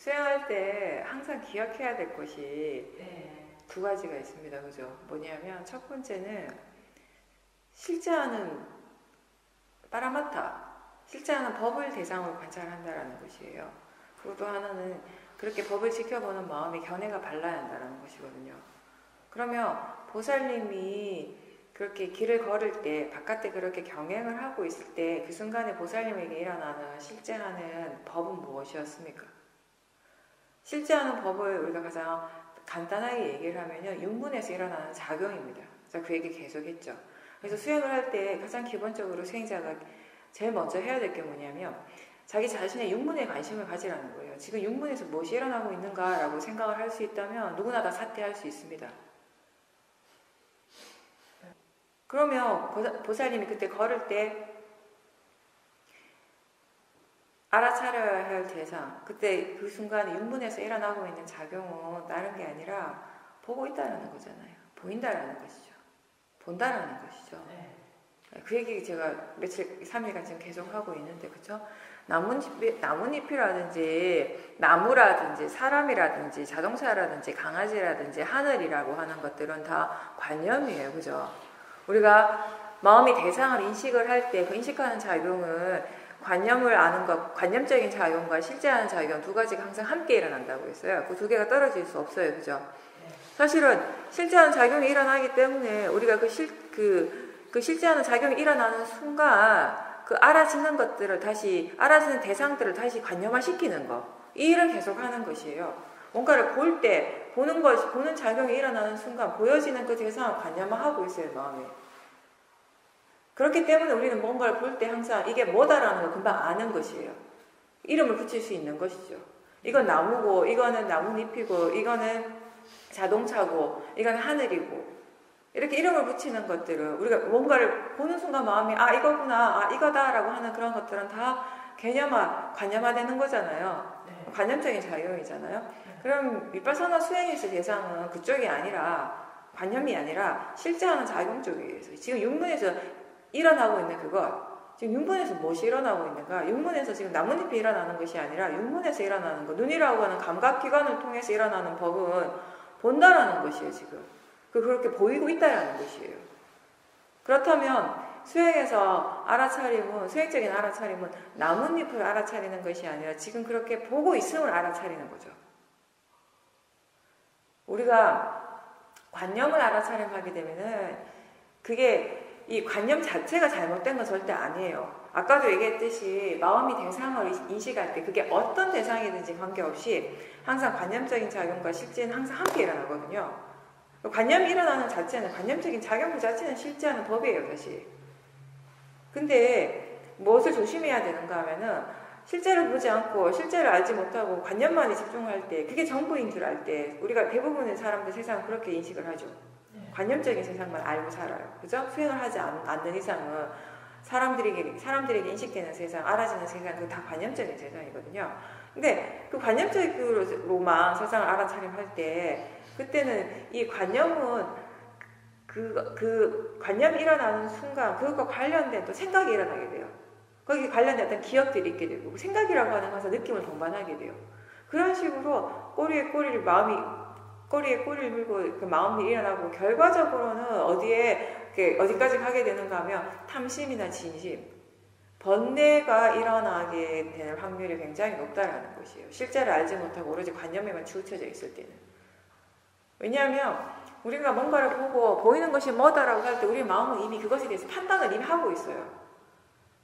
수행할 때 항상 기억해야 될 것이 네. 두 가지가 있습니다. 그죠? 뭐냐면 첫 번째는 실제하는 파라마타, 실제하는 법을 대상으로 관찰한다라는 것이에요. 그리고 또 하나는 그렇게 법을 지켜보는 마음에 견해가 발라야 한다는 것이거든요. 그러면 보살님이 그렇게 길을 걸을 때 바깥에 그렇게 경행을 하고 있을 때 그 순간에 보살님에게 일어나는 실제하는 법은 무엇이었습니까? 실제하는 법을 우리가 가장 간단하게 얘기를 하면요, 육문에서 일어나는 작용입니다. 제가 그 얘기 계속 했죠. 그래서 수행을 할 때 가장 기본적으로 수행자가 제일 먼저 해야 될 게 뭐냐면 자기 자신의 육문에 관심을 가지라는 거예요. 지금 육문에서 무엇이 일어나고 있는가라고 생각을 할 수 있다면 누구나 다 사퇴할 수 있습니다. 그러면 보살님이 그때 걸을 때 알아차려야 할 대상, 그때 그 순간에 육문에서 일어나고 있는 작용은 다른 게 아니라 보고 있다는 거잖아요. 보인다라는 것이죠. 본다라는 것이죠. 그 얘기 제가 며칠, 3일간 지금 계속 하고 있는데, 그쵸? 나뭇잎이라든지, 나무라든지, 사람이라든지, 자동차라든지, 강아지라든지, 하늘이라고 하는 것들은 다 관념이에요. 그죠? 우리가 마음이 대상을 인식을 할 때 그 인식하는 작용은 관념을 아는 것, 관념적인 작용과 실제하는 작용 두 가지가 항상 함께 일어난다고 했어요. 그 두 개가 떨어질 수 없어요. 그죠? 사실은 실제하는 작용이 일어나기 때문에 우리가 그 실제하는 작용이 일어나는 순간 그 알아지는 것들을 다시, 알아지는 대상들을 다시 관념화시키는 거. 이 일을 계속 하는 것이에요. 뭔가를 볼 때, 보는 작용이 일어나는 순간 보여지는 그 대상을 관념화하고 있어요, 마음에. 그렇기 때문에 우리는 뭔가를 볼 때 항상 이게 뭐다라는 걸 금방 아는 것이에요. 이름을 붙일 수 있는 것이죠. 이건 나무고, 이거는 나뭇잎이고, 이거는 자동차고, 이건 하늘이고. 이렇게 이름을 붙이는 것들은 우리가 뭔가를 보는 순간 마음이 아 이거구나, 아 이거다라고 하는 그런 것들은 다 개념화, 관념화되는 거잖아요. 네. 관념적인 작용이잖아요. 그럼 위파사나 수행에서 대상은 그쪽이 아니라, 관념이 아니라 실제하는 작용 쪽이에요. 지금 육문에서 일어나고 있는 그것, 지금 육문에서 무엇이 일어나고 있는가? 육문에서 지금 나뭇잎이 일어나는 것이 아니라 육문에서 일어나는 것, 눈이라고 하는 감각기관을 통해서 일어나는 법은 본다라는 것이에요. 지금 그렇게 보이고 있다라는 것이에요. 그렇다면 수행에서 알아차림은, 수행적인 알아차림은 나뭇잎을 알아차리는 것이 아니라 지금 그렇게 보고 있음을 알아차리는 거죠. 우리가 관념을 알아차림하게 되면은 그게 이 관념 자체가 잘못된 건 절대 아니에요. 아까도 얘기했듯이 마음이 대상을 인식할 때 그게 어떤 대상이든지 관계없이 항상 관념적인 작용과 실제는 항상 함께 일어나거든요. 관념이 일어나는 자체는, 관념적인 작용 그 자체는 실제하는 법이에요, 사실. 근데 무엇을 조심해야 되는가 하면은 실제를 보지 않고 실제를 알지 못하고 관념만에 집중할 때, 그게 전부인 줄 알 때 우리가 대부분의 사람들 세상은 그렇게 인식을 하죠. 관념적인 세상만 알고 살아요. 그죠? 수행을 하지 않는 이상은 사람들에게 인식되는 세상, 알아지는 세상, 그거 다 관념적인 세상이거든요. 근데 그 관념적으로만 세상을 알아차림할 때, 그때는 이 관념은 그 관념이 일어나는 순간 그것과 관련된 또 생각이 일어나게 돼요. 거기에 관련된 어떤 기억들이 있게 되고, 생각이라고 하는 것에서 느낌을 동반하게 돼요. 그런 식으로 꼬리에 꼬리를 물고 그 마음이 일어나고, 결과적으로는 어디까지 가게 되는가 하면 탐심이나 진심, 번뇌가 일어나게 되는 확률이 굉장히 높다라는 것이에요. 실제를 알지 못하고 오로지 관념에만 치우쳐져 있을 때는. 왜냐하면 우리가 뭔가를 보고 보이는 것이 뭐다라고 할 때 우리 마음은 이미 그것에 대해서 판단을 이미 하고 있어요.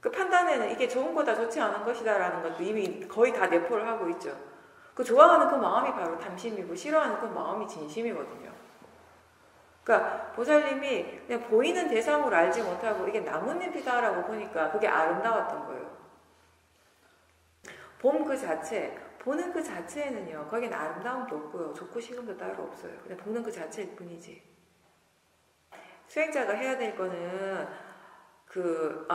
그 판단에는 이게 좋은 거다, 좋지 않은 것이다라는 것도 이미 거의 다 내포를 하고 있죠. 그 좋아하는 그 마음이 바로 탐심이고 싫어하는 그 마음이 진심이거든요. 그러니까 보살님이 그냥 보이는 대상으로 알지 못하고 이게 나뭇잎이다라고 보니까 그게 아름다웠던 거예요. 봄 그 자체, 보는 그 자체에는요, 거기는 아름다움도 없고요, 좋고 싫음도 따로 없어요. 그냥 보는 그 자체일 뿐이지. 수행자가 해야 될 거는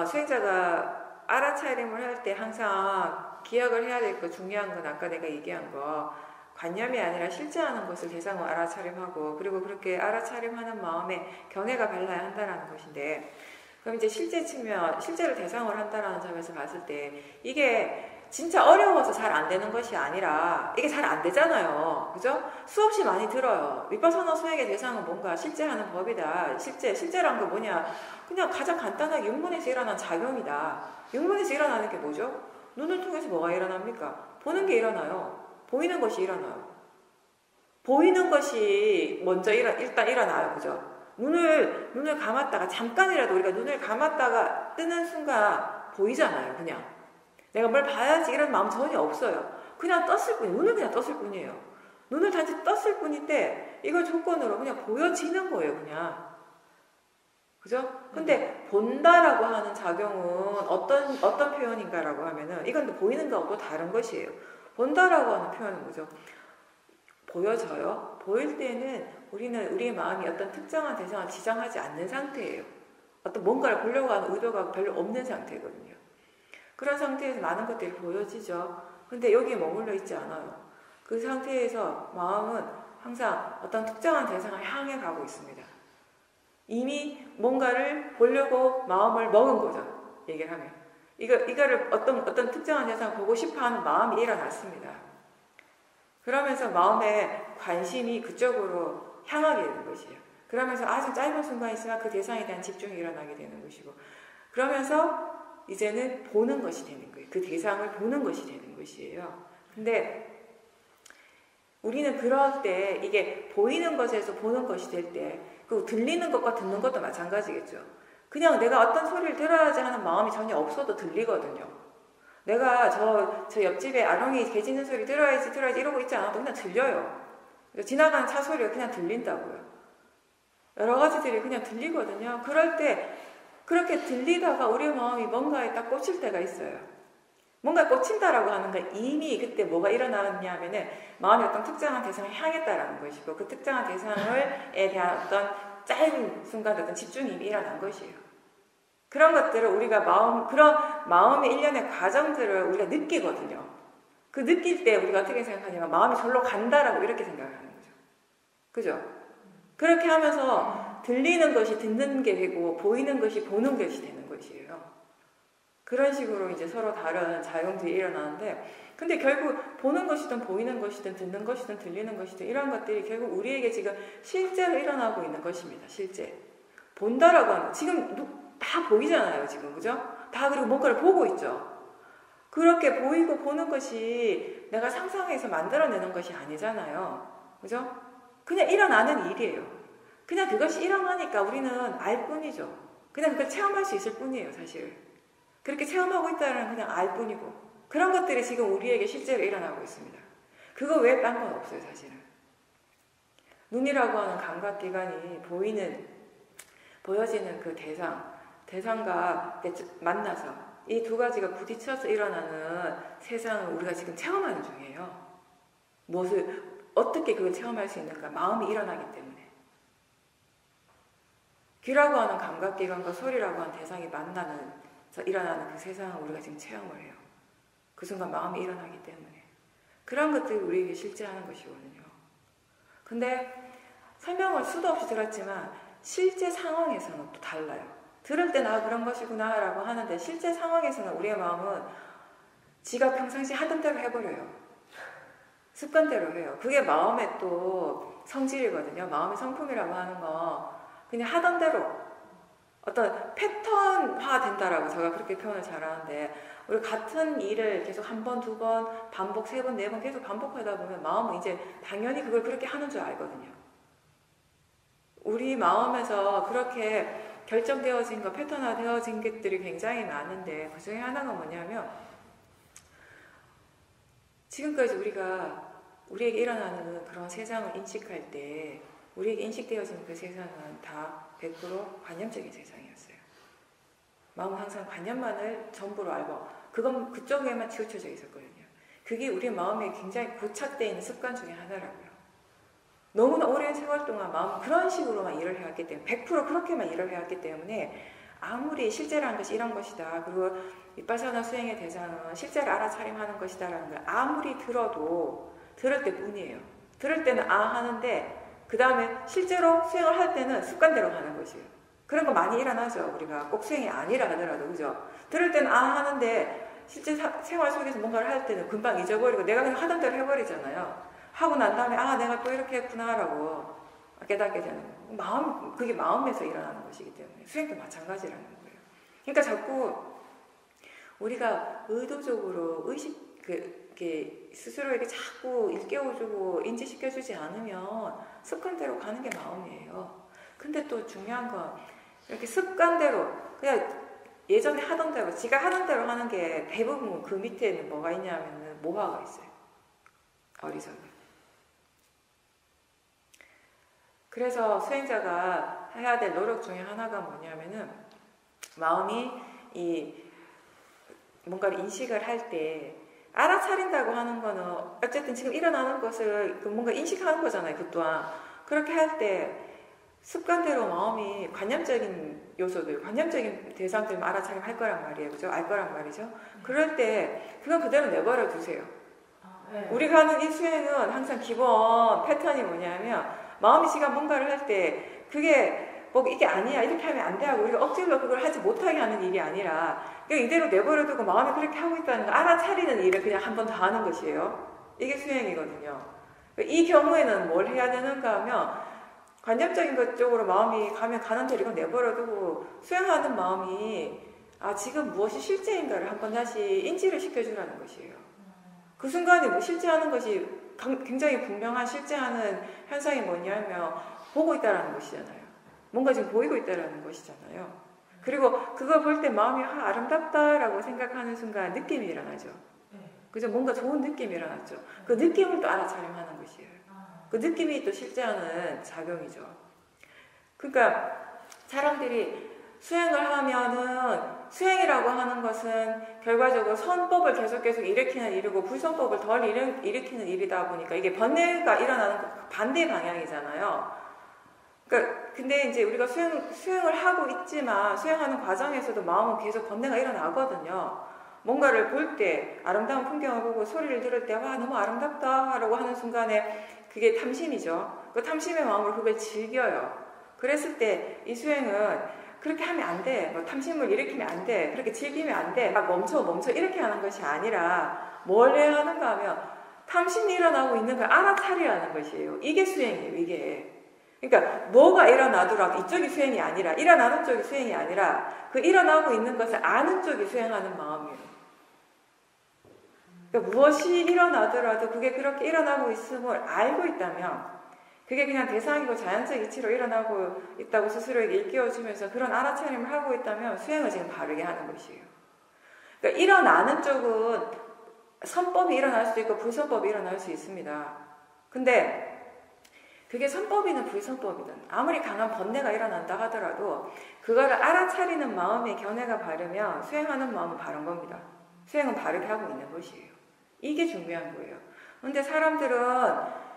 수행자가 알아차림을 할 때 항상 기억을 해야 될 거, 중요한 건 아까 내가 얘기한 거, 관념이 아니라 실제하는 것을 대상으로 알아차림하고, 그리고 그렇게 알아차림하는 마음에 견해가 발라야 한다는 것인데, 그럼 이제 실제를 대상으로 한다는 점에서 봤을 때 이게 진짜 어려워서 잘 안 되는 것이 아니라 이게 잘 안 되잖아요. 그죠? 수없이 많이 들어요. 위파사나 수행의 대상은 뭔가 실제 하는 법이다. 실제란 게 뭐냐? 그냥 가장 간단하게 육문에서 일어난 작용이다. 육문에서 일어나는 게 뭐죠? 눈을 통해서 뭐가 일어납니까? 보는 게 일어나요. 보이는 것이 일어나요. 보이는 것이 먼저 일단 일어나요. 그죠? 눈을 감았다가 잠깐이라도 우리가 눈을 감았다가 뜨는 순간 보이잖아요. 그냥. 내가 뭘 봐야지 이런 마음 전혀 없어요. 그냥 떴을 뿐이에요. 눈을 그냥 떴을 뿐이에요. 눈을 단지 떴을 뿐인데 이걸 조건으로 그냥 보여지는 거예요. 그냥. 그죠? 근데 본다라고 하는 작용은 어떤 표현인가라고 하면은 이건 또 보이는 거하고 다른 것이에요. 본다라고 하는 표현은 뭐죠? 보여져요. 보일 때는 우리의 마음이 어떤 특정한 대상을 지정하지 않는 상태예요. 어떤 뭔가를 보려고 하는 의도가 별로 없는 상태거든요. 그런 상태에서 많은 것들이 보여지죠. 근데 여기에 머물러 있지 않아요. 그 상태에서 마음은 항상 어떤 특정한 대상을 향해 가고 있습니다. 이미 뭔가를 보려고 마음을 먹은 거죠. 얘기를 하면. 이거를 어떤 특정한 대상을 보고 싶어 하는 마음이 일어났습니다. 그러면서 마음의 관심이 그쪽으로 향하게 되는 것이에요. 그러면서 아주 짧은 순간이지만 그 대상에 대한 집중이 일어나게 되는 것이고, 그러면서 이제는 보는 것이 되는 거예요. 그 대상을 보는 것이 되는 것이에요. 근데 우리는 그럴 때 이게 보이는 것에서 보는 것이 될 때, 그 들리는 것과 듣는 것도 마찬가지겠죠. 그냥 내가 어떤 소리를 들어야지 하는 마음이 전혀 없어도 들리거든요. 내가 저 옆집에 아롱이 개 짖는 소리 들어야지 이러고 있지 않아도 그냥 들려요. 지나가는 차 소리가 그냥 들린다고요. 여러 가지들이 그냥 들리거든요. 그럴 때 그렇게 들리다가 우리 마음이 뭔가에 딱 꽂힐 때가 있어요. 뭔가 꽂힌다라고 하는 건 이미 그때 뭐가 일어나느냐 하면은 마음이 어떤 특정한 대상을 향했다라는 것이고, 그 특정한 대상에 대한 어떤 짧은 순간 어떤 집중이 일어난 것이에요. 그런 것들을 우리가 그런 마음의 일련의 과정들을 우리가 느끼거든요. 그 느낄 때 우리가 어떻게 생각하냐면 마음이 절로 간다라고 이렇게 생각하는 거죠. 그죠? 그렇게 하면서 들리는 것이 듣는 게 되고 보이는 것이 보는 것이 되는 것이에요. 그런 식으로 이제 서로 다른 작용들이 일어나는데, 근데 결국 보는 것이든 보이는 것이든 듣는 것이든 들리는 것이든 이런 것들이 결국 우리에게 지금 실제로 일어나고 있는 것입니다. 실제. 본다라고 하는, 지금 다 보이잖아요, 지금. 그죠? 다 그리고 뭔가를 보고 있죠. 그렇게 보이고 보는 것이 내가 상상해서 만들어내는 것이 아니잖아요. 그죠? 그냥 일어나는 일이에요. 그냥 그것이 일어나니까 우리는 알 뿐이죠. 그냥 그걸 체험할 수 있을 뿐이에요, 사실. 그렇게 체험하고 있다는 그냥 알 뿐이고, 그런 것들이 지금 우리에게 실제로 일어나고 있습니다. 그거 외에 딴 건 없어요, 사실은. 눈이라고 하는 감각기관이 보여지는 그 대상과 만나서 이 두 가지가 부딪혀서 일어나는 세상을 우리가 지금 체험하는 중이에요. 어떻게 그걸 체험할 수 있는가? 마음이 일어나기 때문에. 귀라고 하는 감각기관과 소리라고 하는 대상이 만나는 일어나는 그 세상을 우리가 지금 체험을 해요. 그 순간 마음이 일어나기 때문에. 그런 것들이 우리에게 실제하는 것이거든요. 근데 설명을 수도 없이 들었지만 실제 상황에서는 또 달라요. 들을 때 나 그런 것이구나 라고 하는데 실제 상황에서는 우리의 마음은 지가 평상시 하던 대로 해버려요. 습관대로 해요. 그게 마음의 또 성질이거든요. 마음의 성품이라고 하는 거 그냥 하던 대로 어떤 패턴화 된다라고 제가 그렇게 표현을 잘하는데, 우리 같은 일을 계속 한 번, 두 번, 반복, 세 번, 네 번 계속 반복하다 보면 마음은 이제 당연히 그걸 그렇게 하는 줄 알거든요. 우리 마음에서 그렇게 결정되어진 거, 패턴화 되어진 것들이 굉장히 많은데, 그 중에 하나가 뭐냐면, 지금까지 우리에게 일어나는 그런 세상을 인식할 때, 우리에게 인식되어진 그 세상은 다 100% 관념적인 세상이었어요. 마음은 항상 관념만을 전부로 알고, 그건 그쪽에만 치우쳐져 있었거든요. 그게 우리 마음에 굉장히 고착되어 있는 습관 중에 하나라고요. 너무나 오랜 세월 동안 마음은 그런 식으로만 일을 해왔기 때문에, 100% 그렇게만 일을 해왔기 때문에, 아무리 실제라는 것이 이런 것이다, 그리고 위파사나 수행의 대상은 실제를 알아차림하는 것이다라는 걸 아무리 들어도 들을 때뿐이에요. 들을 때는 하는데 그 다음에 실제로 수행을 할 때는 습관대로 하는 것이에요. 그런 거 많이 일어나죠. 우리가 꼭 수행이 아니라 하더라도, 그죠? 들을 때는 하는데 실제 생활 속에서 뭔가를 할 때는 금방 잊어버리고 내가 그냥 하던 대로 해버리잖아요. 하고 난 다음에 내가 또 이렇게 했구나라고 깨닫게 되는 거예요. 그게 마음에서 일어나는 것이기 때문에 수행도 마찬가지라는 거예요. 그러니까 자꾸 우리가 의도적으로 이렇게 스스로에게 자꾸 일깨워주고 인지시켜주지 않으면 습관대로 가는 게 마음이에요. 근데 또 중요한 건 이렇게 습관대로 그냥 예전에 하던 대로 지가 하던 대로 하는 게 대부분 그 밑에는 뭐가 있냐면은 모화가 있어요. 어리석음. 그래서 수행자가 해야 될 노력 중에 하나가 뭐냐면은 마음이 뭔가를 인식을 할 때 알아차린다고 하는 거는 어쨌든 지금 일어나는 것을 뭔가 인식하는 거잖아요. 그 또한 그렇게 할 때 습관대로 마음이 관념적인 요소들, 관념적인 대상들만 알아차리면 할 거란 말이에요. 그죠? 알 거란 말이죠. 그럴 때 그건 그대로 내버려 두세요. 네. 우리가 하는 이 수행은 항상 기본 패턴이 뭐냐면 마음이 지가 뭔가를 할 때 그게 이게 아니야 이렇게 하면 안 돼 하고 우리가 억지로 그걸 하지 못하게 하는 일이 아니라 그냥 이대로 내버려두고 마음이 그렇게 하고 있다는 거 알아차리는 일을 그냥 한 번 더 하는 것이에요. 이게 수행이거든요. 이 경우에는 뭘 해야 되는가 하면 관념적인 것 쪽으로 마음이 가면 가는 대로 이건 내버려두고 수행하는 마음이 지금 무엇이 실제인가를 한 번 다시 인지를 시켜주라는 것이에요. 그 순간에 실제하는 것이 굉장히 분명한 실제하는 현상이 뭐냐면 보고 있다라는 것이잖아요. 뭔가 지금 보이고 있다라는 것이잖아요. 그리고 그걸 볼 때 마음이 아름답다라고 생각하는 순간 느낌이 일어나죠. 그죠? 뭔가 좋은 느낌이 일어났죠. 그 느낌을 또 알아차림하는 것이에요. 그 느낌이 또 실제하는 작용이죠. 그러니까 사람들이 수행을 하면은 수행이라고 하는 것은 결과적으로 선법을 계속 일으키는 일이고 불선법을 덜 일으키는 일이다 보니까 이게 번뇌가 일어나는 반대 방향이잖아요. 그러니까 근데 이제 우리가 수행을 하고 있지만 수행하는 과정에서도 마음은 계속 번뇌가 일어나거든요. 뭔가를 볼 때 아름다운 풍경을 보고 소리를 들을 때 너무 아름답다 라고 하는 순간에 그게 탐심이죠. 그 탐심의 마음으로 그걸 즐겨요. 그랬을 때 이 수행은 그렇게 하면 안 돼. 탐심을 일으키면 안 돼. 그렇게 즐기면 안 돼. 멈춰 이렇게 하는 것이 아니라 뭘 해야 하는가 하면 탐심이 일어나고 있는 걸 알아차리라는 것이에요. 이게 수행이에요. 이게. 그러니까 뭐가 일어나더라도 이쪽이 수행이 아니라 일어나는 쪽이 수행이 아니라 그 일어나고 있는 것을 아는 쪽이 수행하는 마음이에요. 그러니까 무엇이 일어나더라도 그게 그렇게 일어나고 있음을 알고 있다면 그게 그냥 대상이고 자연적 이치로 일어나고 있다고 스스로에게 일깨워주면서 그런 알아차림을 하고 있다면 수행을 지금 바르게 하는 것이에요. 그러니까 일어나는 쪽은 선법이 일어날 수도 있고 불선법이 일어날 수 있습니다. 근데 그게 선법이든 불선법이든 아무리 강한 번뇌가 일어난다 하더라도 그거를 알아차리는 마음의 견해가 바르면 수행하는 마음은 바른 겁니다. 수행은 바르게 하고 있는 것이에요. 이게 중요한 거예요. 근데 사람들은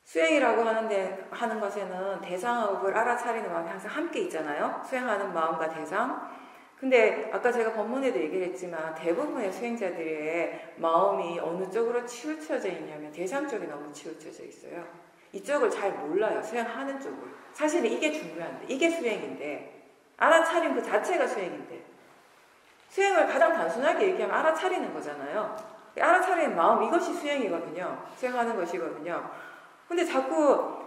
수행이라고 하는 것에는 대상하고 그걸 알아차리는 마음이 항상 함께 있잖아요. 수행하는 마음과 대상. 근데 아까 제가 법문에도 얘기를 했지만 대부분의 수행자들의 마음이 어느 쪽으로 치우쳐져 있냐면 대상 쪽에 너무 치우쳐져 있어요. 이쪽을 잘 몰라요. 수행하는 쪽을. 사실은 이게 중요한데 이게 수행인데 알아차림 그 자체가 수행인데 수행을 가장 단순하게 얘기하면 알아차리는 거잖아요. 알아차리는 마음 이것이 수행이거든요. 수행하는 것이거든요. 근데 자꾸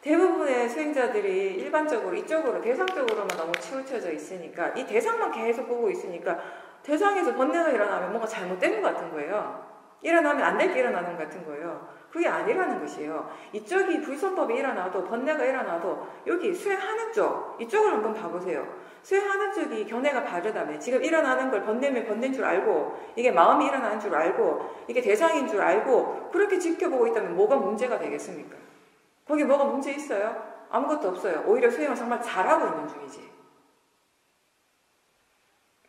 대부분의 수행자들이 일반적으로 이쪽으로 대상적으로만 너무 치우쳐져 있으니까 이 대상만 계속 보고 있으니까 대상에서 번뇌가 일어나면 뭔가 잘못된 것 같은 거예요. 일어나면 안 될 게 일어나는 것 같은 거예요. 그게 아니라는 것이에요. 이쪽이 불선법이 일어나도 번뇌가 일어나도 여기 수행하는 쪽 이쪽을 한번 봐보세요. 수행하는 쪽이 견해가 바르다면 지금 일어나는 걸 번뇌면 번뇌인 줄 알고 이게 마음이 일어나는 줄 알고 이게 대상인 줄 알고 그렇게 지켜보고 있다면 뭐가 문제가 되겠습니까? 거기 뭐가 문제 있어요? 아무것도 없어요. 오히려 수행을 정말 잘하고 있는 중이지.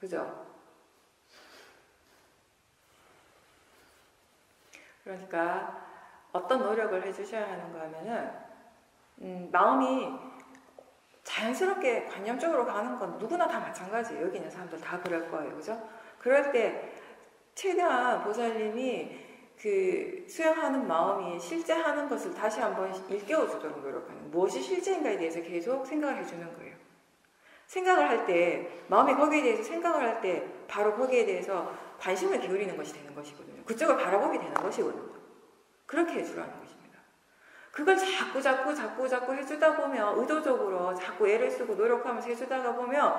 그죠? 그러니까 어떤 노력을 해주셔야 하는가 하면은 마음이 자연스럽게 관념적으로 가는 건 누구나 다 마찬가지예요. 여기 있는 사람들 다 그럴 거예요. 그죠? 그럴 때 최대한 보살님이 그 수행하는 마음이 실제 하는 것을 다시 한번 일깨워주도록 노력하는 무엇이 실제인가에 대해서 계속 생각을 해주는 거예요. 생각을 할 때 마음이 거기에 대해서 생각을 할 때 바로 거기에 대해서 관심을 기울이는 것이 되는 것이거든요. 그쪽을 바라보게 되는 것이거든요. 그렇게 해주라는 것입니다. 그걸 자꾸 해주다 보면 의도적으로 자꾸 애를 쓰고 노력하면서 해주다가 보면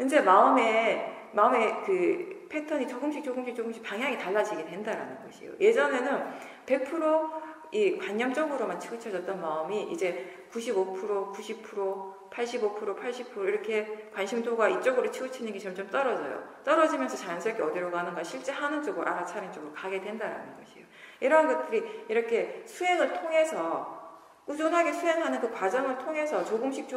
이제 마음의 그 패턴이 조금씩 방향이 달라지게 된다라는 것이에요. 예전에는 100% 이 관념적으로만 치우쳐졌던 마음이 이제 95%, 90%, 85%, 80% 이렇게 관심도가 이쪽으로 치우치는 게 점점 떨어져요. 떨어지면서 자연스럽게 어디로 가는가 실제 하는 쪽으로 알아차린 쪽으로 가게 된다는 것이에요. 이러한 것들이 이렇게 수행을 통해서 꾸준하게 수행하는 그 과정을 통해서 조금씩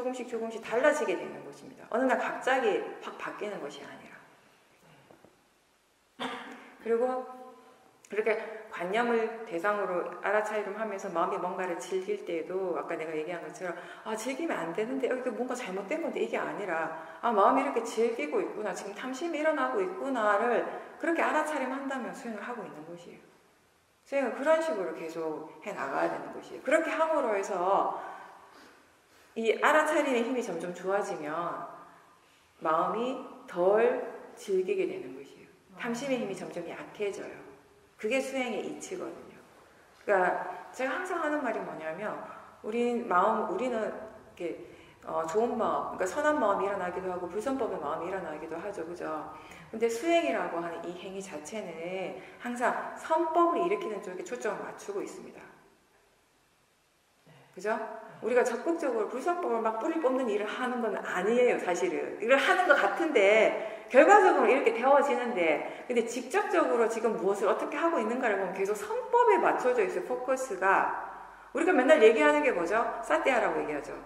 달라지게 되는 것입니다. 어느 날 갑자기 확 바뀌는 것이 아니라. 그리고 그렇게 관념을 대상으로 알아차림 하면서 마음이 뭔가를 즐길 때에도 아까 내가 얘기한 것처럼 즐기면 안 되는데 여기 뭔가 잘못된 건데 이게 아니라 마음이 이렇게 즐기고 있구나, 지금 탐심이 일어나고 있구나를 그렇게 알아차림한다면 수행을 하고 있는 것이에요. 수행을 그런 식으로 계속 해나가야 되는 것이에요. 그렇게 함으로 해서 이 알아차림의 힘이 점점 좋아지면 마음이 덜 즐기게 되는 것이에요. 탐심의 힘이 점점 약해져요. 그게 수행의 이치거든요. 그러니까 제가 항상 하는 말이 뭐냐면 우리는 이렇게 좋은 마음, 그러니까 선한 마음이 일어나기도 하고 불선법의 마음이 일어나기도 하죠, 그죠? 근데 수행이라고 하는 이 행위 자체는 항상 선법을 일으키는 쪽에 초점을 맞추고 있습니다. 그죠? 우리가 적극적으로 불선법을 막 뿌리 뽑는 일을 하는 건 아니에요, 사실은. 이걸 하는 것 같은데, 결과적으로 이렇게 되어지는데, 근데 직접적으로 지금 무엇을 어떻게 하고 있는가를 보면 계속 선법에 맞춰져 있어요, 포커스가. 우리가 맨날 얘기하는 게 뭐죠? 사띠하라고 얘기하죠.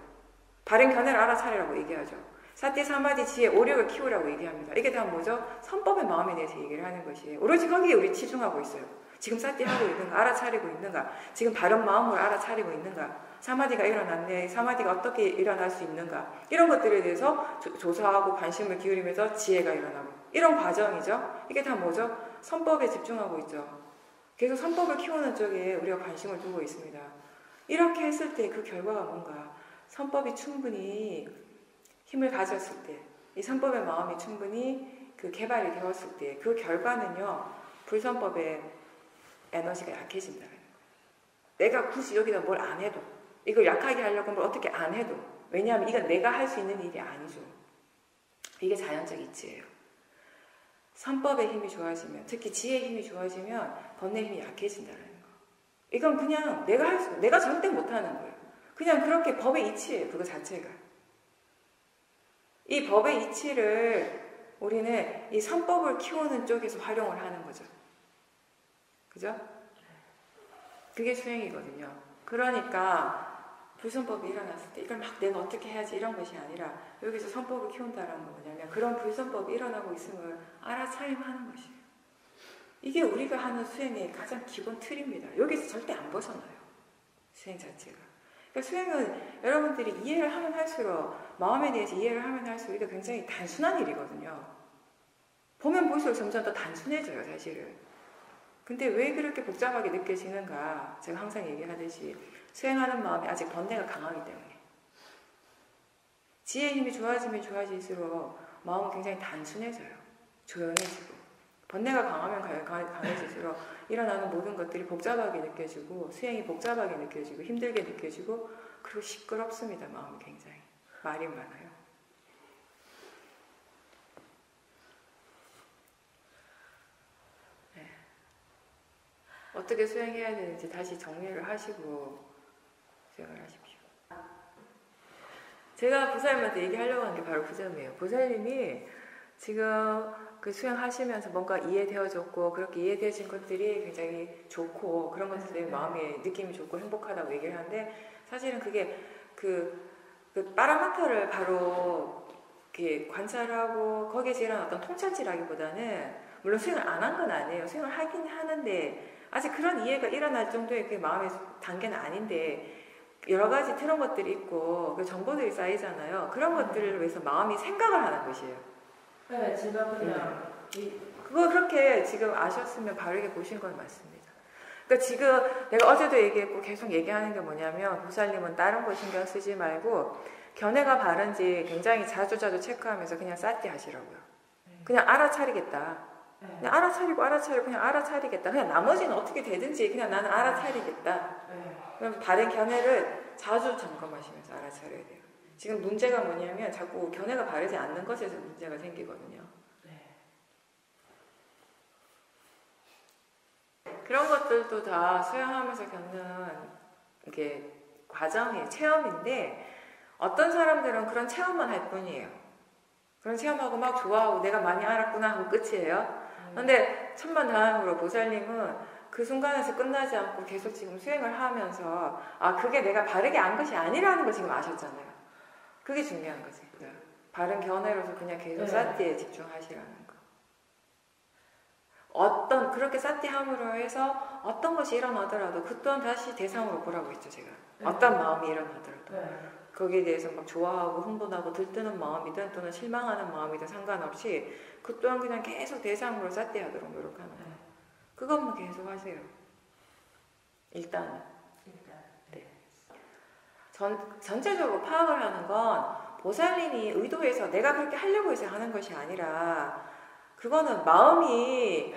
바른 견해를 알아차리라고 얘기하죠. 사띠 사마디 지혜 오력을 키우라고 얘기합니다. 이게 다 뭐죠? 선법의 마음에 대해서 얘기를 하는 것이에요. 오로지 거기에 우리 치중하고 있어요. 지금 사띠하고 있는가, 알아차리고 있는가, 지금 바른 마음으로 알아차리고 있는가, 사마디가 일어났네, 사마디가 어떻게 일어날 수 있는가, 이런 것들에 대해서 조사하고 관심을 기울이면서 지혜가 일어나고, 이런 과정이죠. 이게 다 뭐죠? 선법에 집중하고 있죠. 계속 선법을 키우는 쪽에 우리가 관심을 두고 있습니다. 이렇게 했을 때 그 결과가 뭔가, 선법이 충분히 힘을 가졌을 때, 이 선법의 마음이 충분히 그 개발이 되었을 때, 그 결과는요, 불선법의 에너지가 약해진다는 거예요. 내가 굳이 여기다 뭘 안 해도, 이걸 약하게 하려고 뭘 어떻게 안 해도, 왜냐하면 이건 내가 할 수 있는 일이 아니죠. 이게 자연적 이치예요. 선법의 힘이 좋아지면, 특히 지혜의 힘이 좋아지면 번뇌의 힘이 약해진다는 거. 이건 그냥 내가 절대 못하는 거예요. 그냥 그렇게 법의 이치예요, 그거 자체가. 이 법의 이치를 우리는 이 선법을 키우는 쪽에서 활용을 하는 거죠. 그죠? 그게 수행이거든요. 그러니까 불선법이 일어났을 때 이걸 막 내가 어떻게 해야지 이런 것이 아니라 여기서 선법을 키운다는 건 뭐냐면 그런 불선법이 일어나고 있음을 알아차림하는 것이에요. 이게 우리가 하는 수행의 가장 기본 틀입니다. 여기서 절대 안 벗어나요. 수행 자체가. 그러니까 수행은 여러분들이 이해를 하면 할수록, 마음에 대해서 이해를 하면 할수록 이게 굉장히 단순한 일이거든요. 보면 볼수록 점점 더 단순해져요, 사실은. 근데 왜 그렇게 복잡하게 느껴지는가? 제가 항상 얘기하듯이 수행하는 마음이 아직 번뇌가 강하기 때문에. 지혜의 힘이 좋아지면 좋아질수록 마음은 굉장히 단순해져요. 조용해지고. 번뇌가 강하면 강해질수록 일어나는 모든 것들이 복잡하게 느껴지고, 수행이 복잡하게 느껴지고, 힘들게 느껴지고, 그리고 시끄럽습니다. 마음이 굉장히. 말이 많아요. 네. 어떻게 수행해야 되는지 다시 정리를 하시고 수행을 하십시오. 제가 보살님한테 얘기하려고 한 게 바로 그 점이에요. 보살님이 지금 그 수행하시면서 뭔가 이해되어졌고, 그렇게 이해되어진 것들이 굉장히 좋고, 그런 것들이 마음의 느낌이 좋고 행복하다고 얘기를 하는데, 사실은 그게 그 빠라마타를 바로 이렇게 관찰하고 거기에서 일어난 어떤 통찰지라기보다는, 물론 수행을 안 한 건 아니에요. 수행을 하긴 하는데 아직 그런 이해가 일어날 정도의 그 마음의 단계는 아닌데, 여러 가지 그런 것들이 있고 그 정보들이 쌓이잖아요. 그런 것들을 위해서 마음이 생각을 하는 것이에요. 네, 제가 그냥 그거 그렇게 지금 아셨으면 바르게 보신 건 맞습니다. 그러니까 지금 내가 어제도 얘기했고 계속 얘기하는 게 뭐냐면, 보살님은 다른 거 신경 쓰지 말고 견해가 바른지 굉장히 자주 체크하면서 그냥 쌓게 하시라고요. 그냥 알아차리겠다. 그냥 알아차리고 그냥 알아차리겠다. 그냥 나머지는 어떻게 되든지 그냥 나는 알아차리겠다. 그럼 다른 견해를 자주 점검하시면서 알아차려야 돼요. 지금 문제가 뭐냐면 자꾸 견해가 바르지 않는 것에서 문제가 생기거든요. 그런 것들도 다 수행하면서 겪는 이게 과정이에요. 체험인데 어떤 사람들은 그런 체험만 할 뿐이에요. 그런 체험하고 막 좋아하고 내가 많이 알았구나 하고 끝이에요. 그런데 천만다행으로 보살님은 그 순간에서 끝나지 않고 계속 지금 수행을 하면서 그게 내가 바르게 안 것이 아니라는 걸 지금 아셨잖아요. 그게 중요한 거지. 바른 견해로서 그냥 계속 사티에 집중하시라는 거. 그렇게 사티함으로 해서 어떤 것이 일어나더라도 그 또한 다시 대상으로 보라고 했죠, 제가. 어떤 마음이 일어나더라도. 거기에 대해서 막 좋아하고 흥분하고 들뜨는 마음이든 또는 실망하는 마음이든 상관없이 그 또한 그냥 계속 대상으로 사티하도록 노력하는 거예요. 그것만 계속 하세요. 일단은. 네. 전체적으로 파악을 하는 건 보살님이 의도해서 내가 그렇게 하려고 해서 하는 것이 아니라 그거는 마음이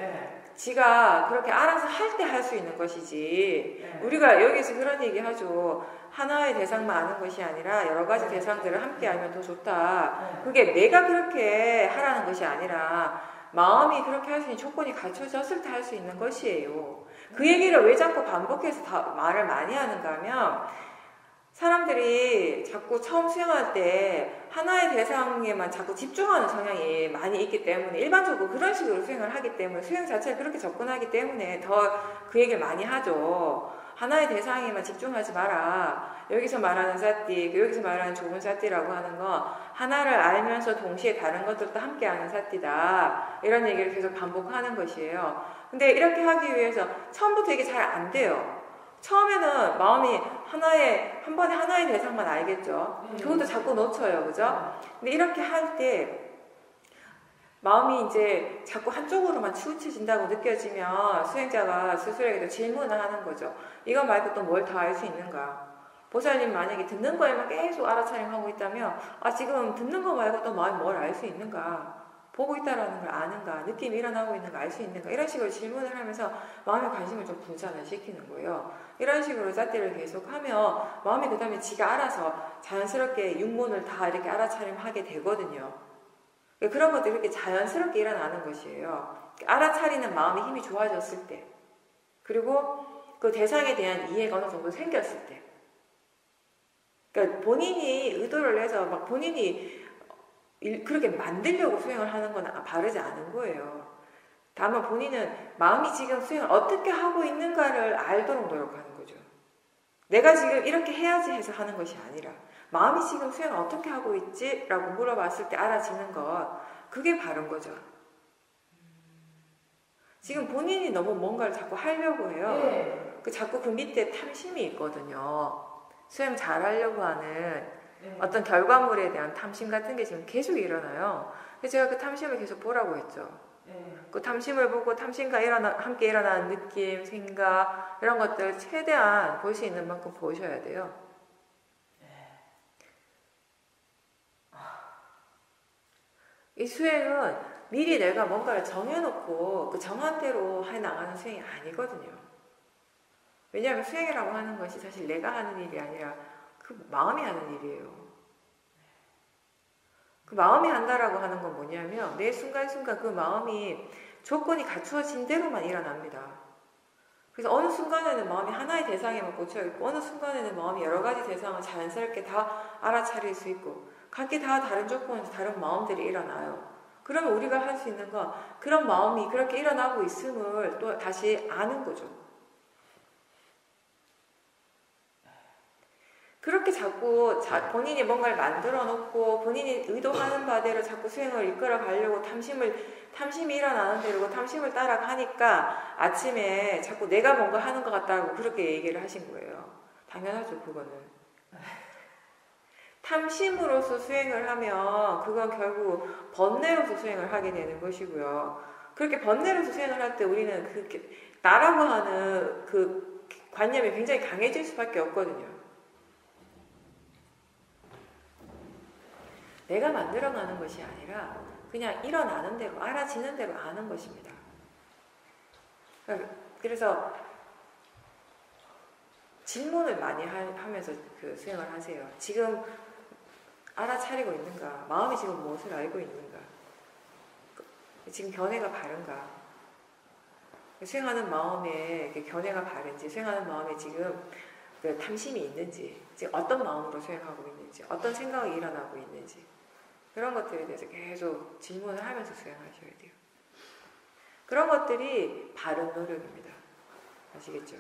지가 그렇게 알아서 할 때 할 수 있는 것이지. 우리가 여기서 그런 얘기 하죠. 하나의 대상만 아는 것이 아니라 여러 가지 대상들을 함께 알면 더 좋다. 그게 내가 그렇게 하라는 것이 아니라 마음이 그렇게 할 수 있는 조건이 갖춰졌을 때 할 수 있는 것이에요. 그 얘기를 왜 자꾸 반복해서 말을 많이 하는가 하면 사람들이 자꾸 처음 수행할 때 하나의 대상에만 자꾸 집중하는 성향이 많이 있기 때문에 일반적으로 그런 식으로 수행을 하기 때문에 수행 자체를 그렇게 접근하기 때문에 더 그 얘기를 많이 하죠. 하나의 대상에만 집중하지 마라. 여기서 말하는 사띠, 여기서 말하는 좋은 사띠라고 하는 거 하나를 알면서 동시에 다른 것들도 함께 아는 사띠다. 이런 얘기를 계속 반복하는 것이에요. 근데 이렇게 하기 위해서 처음부터 이게 잘 안 돼요. 처음에는 마음이 한 번에 하나의 대상만 알겠죠. 그것도 자꾸 놓쳐요. 그죠? 근데 이렇게 할 때 마음이 이제 자꾸 한쪽으로만 치우쳐진다고 느껴지면 수행자가 스스로에게도 질문을 하는 거죠. 이거 말고 또 뭘 더 알 수 있는가? 보살님 만약에 듣는 거에만 계속 알아차림하고 있다면 지금 듣는 거 말고 또 마음이 뭘 알 수 있는가? 보고 있다라는 걸 아는가? 느낌이 일어나고 있는 거 알 수 있는가? 이런 식으로 질문을 하면서 마음의 관심을 좀 분산을 시키는 거예요. 이런 식으로 잣대를 계속하면 마음이 그 다음에 지가 알아서 자연스럽게 육문을 다 이렇게 알아차림하게 되거든요. 그런 것들이 이렇게 자연스럽게 일어나는 것이에요. 알아차리는 마음의 힘이 좋아졌을 때, 그리고 그 대상에 대한 이해가 어느 정도 생겼을 때, 그러니까 본인이 의도를 해서 막 본인이 그렇게 만들려고 수행을 하는 건 바르지 않은 거예요. 다만 본인은 마음이 지금 수행을 어떻게 하고 있는가를 알도록 노력하는 거죠. 내가 지금 이렇게 해야지 해서 하는 것이 아니라 마음이 지금 수행을 어떻게 하고 있지? 라고 물어봤을 때 알아지는 것, 그게 바른 거죠. 지금 본인이 너무 뭔가를 자꾸 하려고 해요. 자꾸 그 밑에 탐심이 있거든요. 수행 잘 하려고 하는 어떤 결과물에 대한 탐심 같은 게 지금 계속 일어나요. 그래서 제가 그 탐심을 계속 보라고 했죠. 그 탐심을 보고 탐심과 함께 일어나는 느낌, 생각 이런 것들 최대한 볼 수 있는 만큼 보셔야 돼요. 이 수행은 미리 내가 뭔가를 정해놓고 그 정한 대로 해나가는 수행이 아니거든요. 왜냐하면 수행이라고 하는 것이 사실 내가 하는 일이 아니라 그 마음이 하는 일이에요. 그 마음이 한다라고 하는 건 뭐냐면 매 순간순간 그 마음이 조건이 갖추어진 대로만 일어납니다. 그래서 어느 순간에는 마음이 하나의 대상에만 꽂혀있고 어느 순간에는 마음이 여러 가지 대상을 자연스럽게 다 알아차릴 수 있고 각기 다 다른 조건에서 다른 마음들이 일어나요. 그러면 우리가 할 수 있는 건 그런 마음이 그렇게 일어나고 있음을 또 다시 아는 거죠. 그렇게 자꾸 본인이 뭔가를 만들어 놓고 본인이 의도하는 바대로 자꾸 수행을 이끌어 가려고 탐심이 일어나는 대로 탐심을 따라가니까 아침에 자꾸 내가 뭔가 하는 것 같다고 그렇게 얘기를 하신 거예요. 당연하죠, 그거는. 탐심으로서 수행을 하면 그건 결국 번뇌로서 수행을 하게 되는 것이고요. 그렇게 번뇌로서 수행을 할 때 우리는 나라고 하는 그 관념이 굉장히 강해질 수밖에 없거든요. 내가 만들어가는 것이 아니라 그냥 일어나는 대로, 알아지는 대로 아는 것입니다. 그래서 질문을 많이 하면서 그 수행을 하세요. 지금 알아차리고 있는가? 마음이 지금 무엇을 알고 있는가? 지금 견해가 바른가? 수행하는 마음에 견해가 바른지, 수행하는 마음에 지금 그 탐심이 있는지, 지금 어떤 마음으로 수행하고 있는지, 어떤 생각이 일어나고 있는지, 그런 것들에 대해서 계속 질문을 하면서 수행하셔야 돼요. 그런 것들이 바른 노력입니다. 아시겠죠?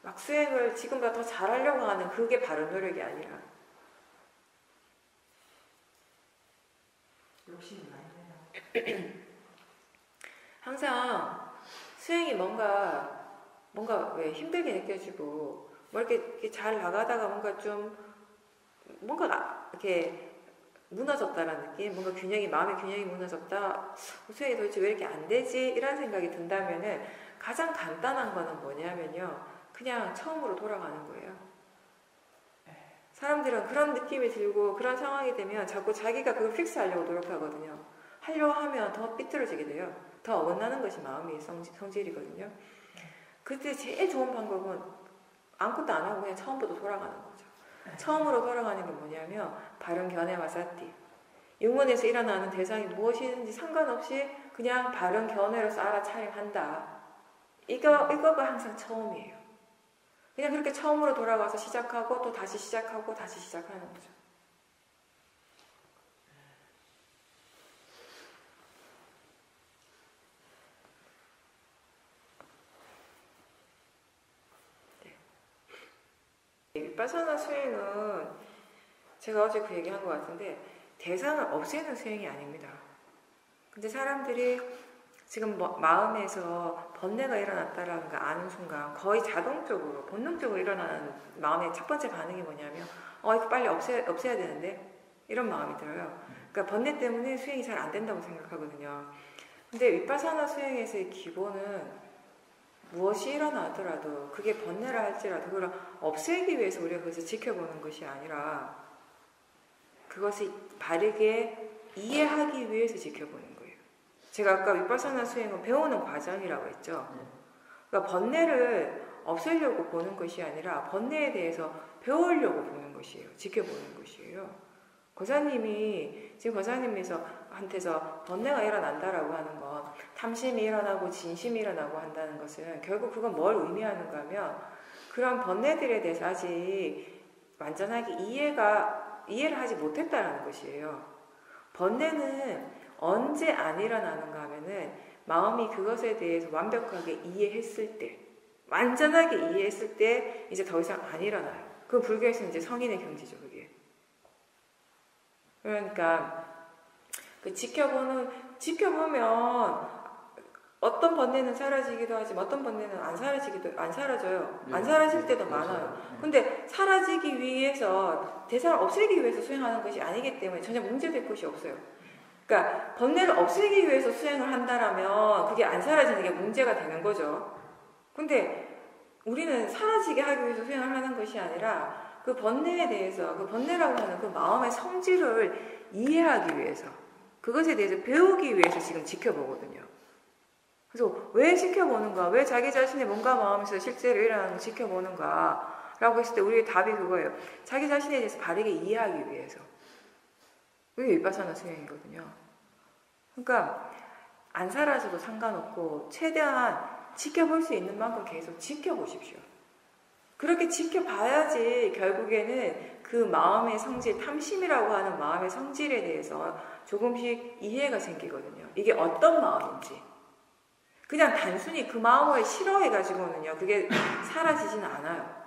막 수행을 지금보다 더 잘하려고 하는 그게 바른 노력이 아니라 욕심이 많이 내요. 항상 수행이 뭔가 왜 힘들게 느껴지고 뭐 이렇게 잘 나가다가 뭔가 이렇게 무너졌다라는 느낌, 뭔가 마음의 균형이 무너졌다, 수행이 도대체 왜 이렇게 안 되지? 이런 생각이 든다면은 가장 간단한 거는 뭐냐면요, 그냥 처음으로 돌아가는 거예요. 사람들은 그런 느낌이 들고 그런 상황이 되면 자꾸 자기가 그걸 픽스하려고 노력하거든요. 하려고 하면 더 삐뚤어지게 돼요. 더 어긋나는 것이 마음의 성질이거든요. 그때 제일 좋은 방법은 아무것도 안 하고 그냥 처음부터 돌아가는 거죠. 처음으로 돌아가는 게 뭐냐면 바른 견해와 사티. 육문에서 일어나는 대상이 무엇이든지 상관없이 그냥 바른 견해로서 알아차림한다. 이거가 항상 처음이에요. 그냥 그렇게 처음으로 돌아가서 시작하고 또 다시 시작하고 다시 시작하는 거죠. 위파사나 수행은 제가 어제 그 얘기한 것 같은데 대상을 없애는 수행이 아닙니다. 근데 사람들이 지금 마음에서 번뇌가 일어났다라는 걸 아는 순간 거의 자동적으로 본능적으로 일어나는 마음의 첫 번째 반응이 뭐냐면 이거 빨리 없애야 되는데 이런 마음이 들어요. 그러니까 번뇌 때문에 수행이 잘 안 된다고 생각하거든요. 근데 위파사나 수행에서의 기본은 무엇이 일어나더라도 그게 번뇌라 할지라도 그걸 없애기 위해서 우리가 그것을 지켜보는 것이 아니라 그것을 바르게 이해하기 위해서 지켜보는 거예요. 제가 아까 위파사나 수행은 배우는 과정이라고 했죠. 그러니까 번뇌를 없애려고 보는 것이 아니라 번뇌에 대해서 배우려고 보는 것이에요. 지켜보는 것이에요. 지금 한테서 번뇌가 일어난다라고 하는 건 탐심이 일어나고 진심이 일어나고 한다는 것은 결국 그건 뭘 의미하는가 하면 그런 번뇌들에 대해서 아직 완전하게 이해를 하지 못했다라는 것이에요. 번뇌는 언제 안 일어나는가 하면은 마음이 그것에 대해서 완벽하게 이해했을 때, 완전하게 이해했을 때 이제 더 이상 안 일어나요. 그 불교에서는 이제 성인의 경지죠, 그게. 그러니까 지켜보면 어떤 번뇌는 사라지기도 하지만 어떤 번뇌는 안 사라져요. 안 사라질 때도 많아요. 근데 사라지기 위해서 대상을 없애기 위해서 수행하는 것이 아니기 때문에 전혀 문제될 것이 없어요. 그러니까 번뇌를 없애기 위해서 수행을 한다라면 그게 안 사라지는 게 문제가 되는 거죠. 근데 우리는 사라지게 하기 위해서 수행을 하는 것이 아니라 그 번뇌에 대해서, 그 번뇌라고 하는 그 마음의 성질을 이해하기 위해서, 그것에 대해서 배우기 위해서 지금 지켜보거든요. 그래서 왜 지켜보는가? 왜 자기 자신의 몸과 마음에서 실제로 일어나는 걸 지켜보는가? 라고 했을 때 우리의 답이 그거예요. 자기 자신에 대해서 바르게 이해하기 위해서. 그게 위파사나 수행이거든요. 그러니까 안 사라져도 상관없고 최대한 지켜볼 수 있는 만큼 계속 지켜보십시오. 그렇게 지켜봐야지 결국에는 그 마음의 성질, 탐심이라고 하는 마음의 성질에 대해서 조금씩 이해가 생기거든요. 이게 어떤 마음인지. 그냥 단순히 그 마음을 싫어해가지고는요, 그게 사라지지는 않아요.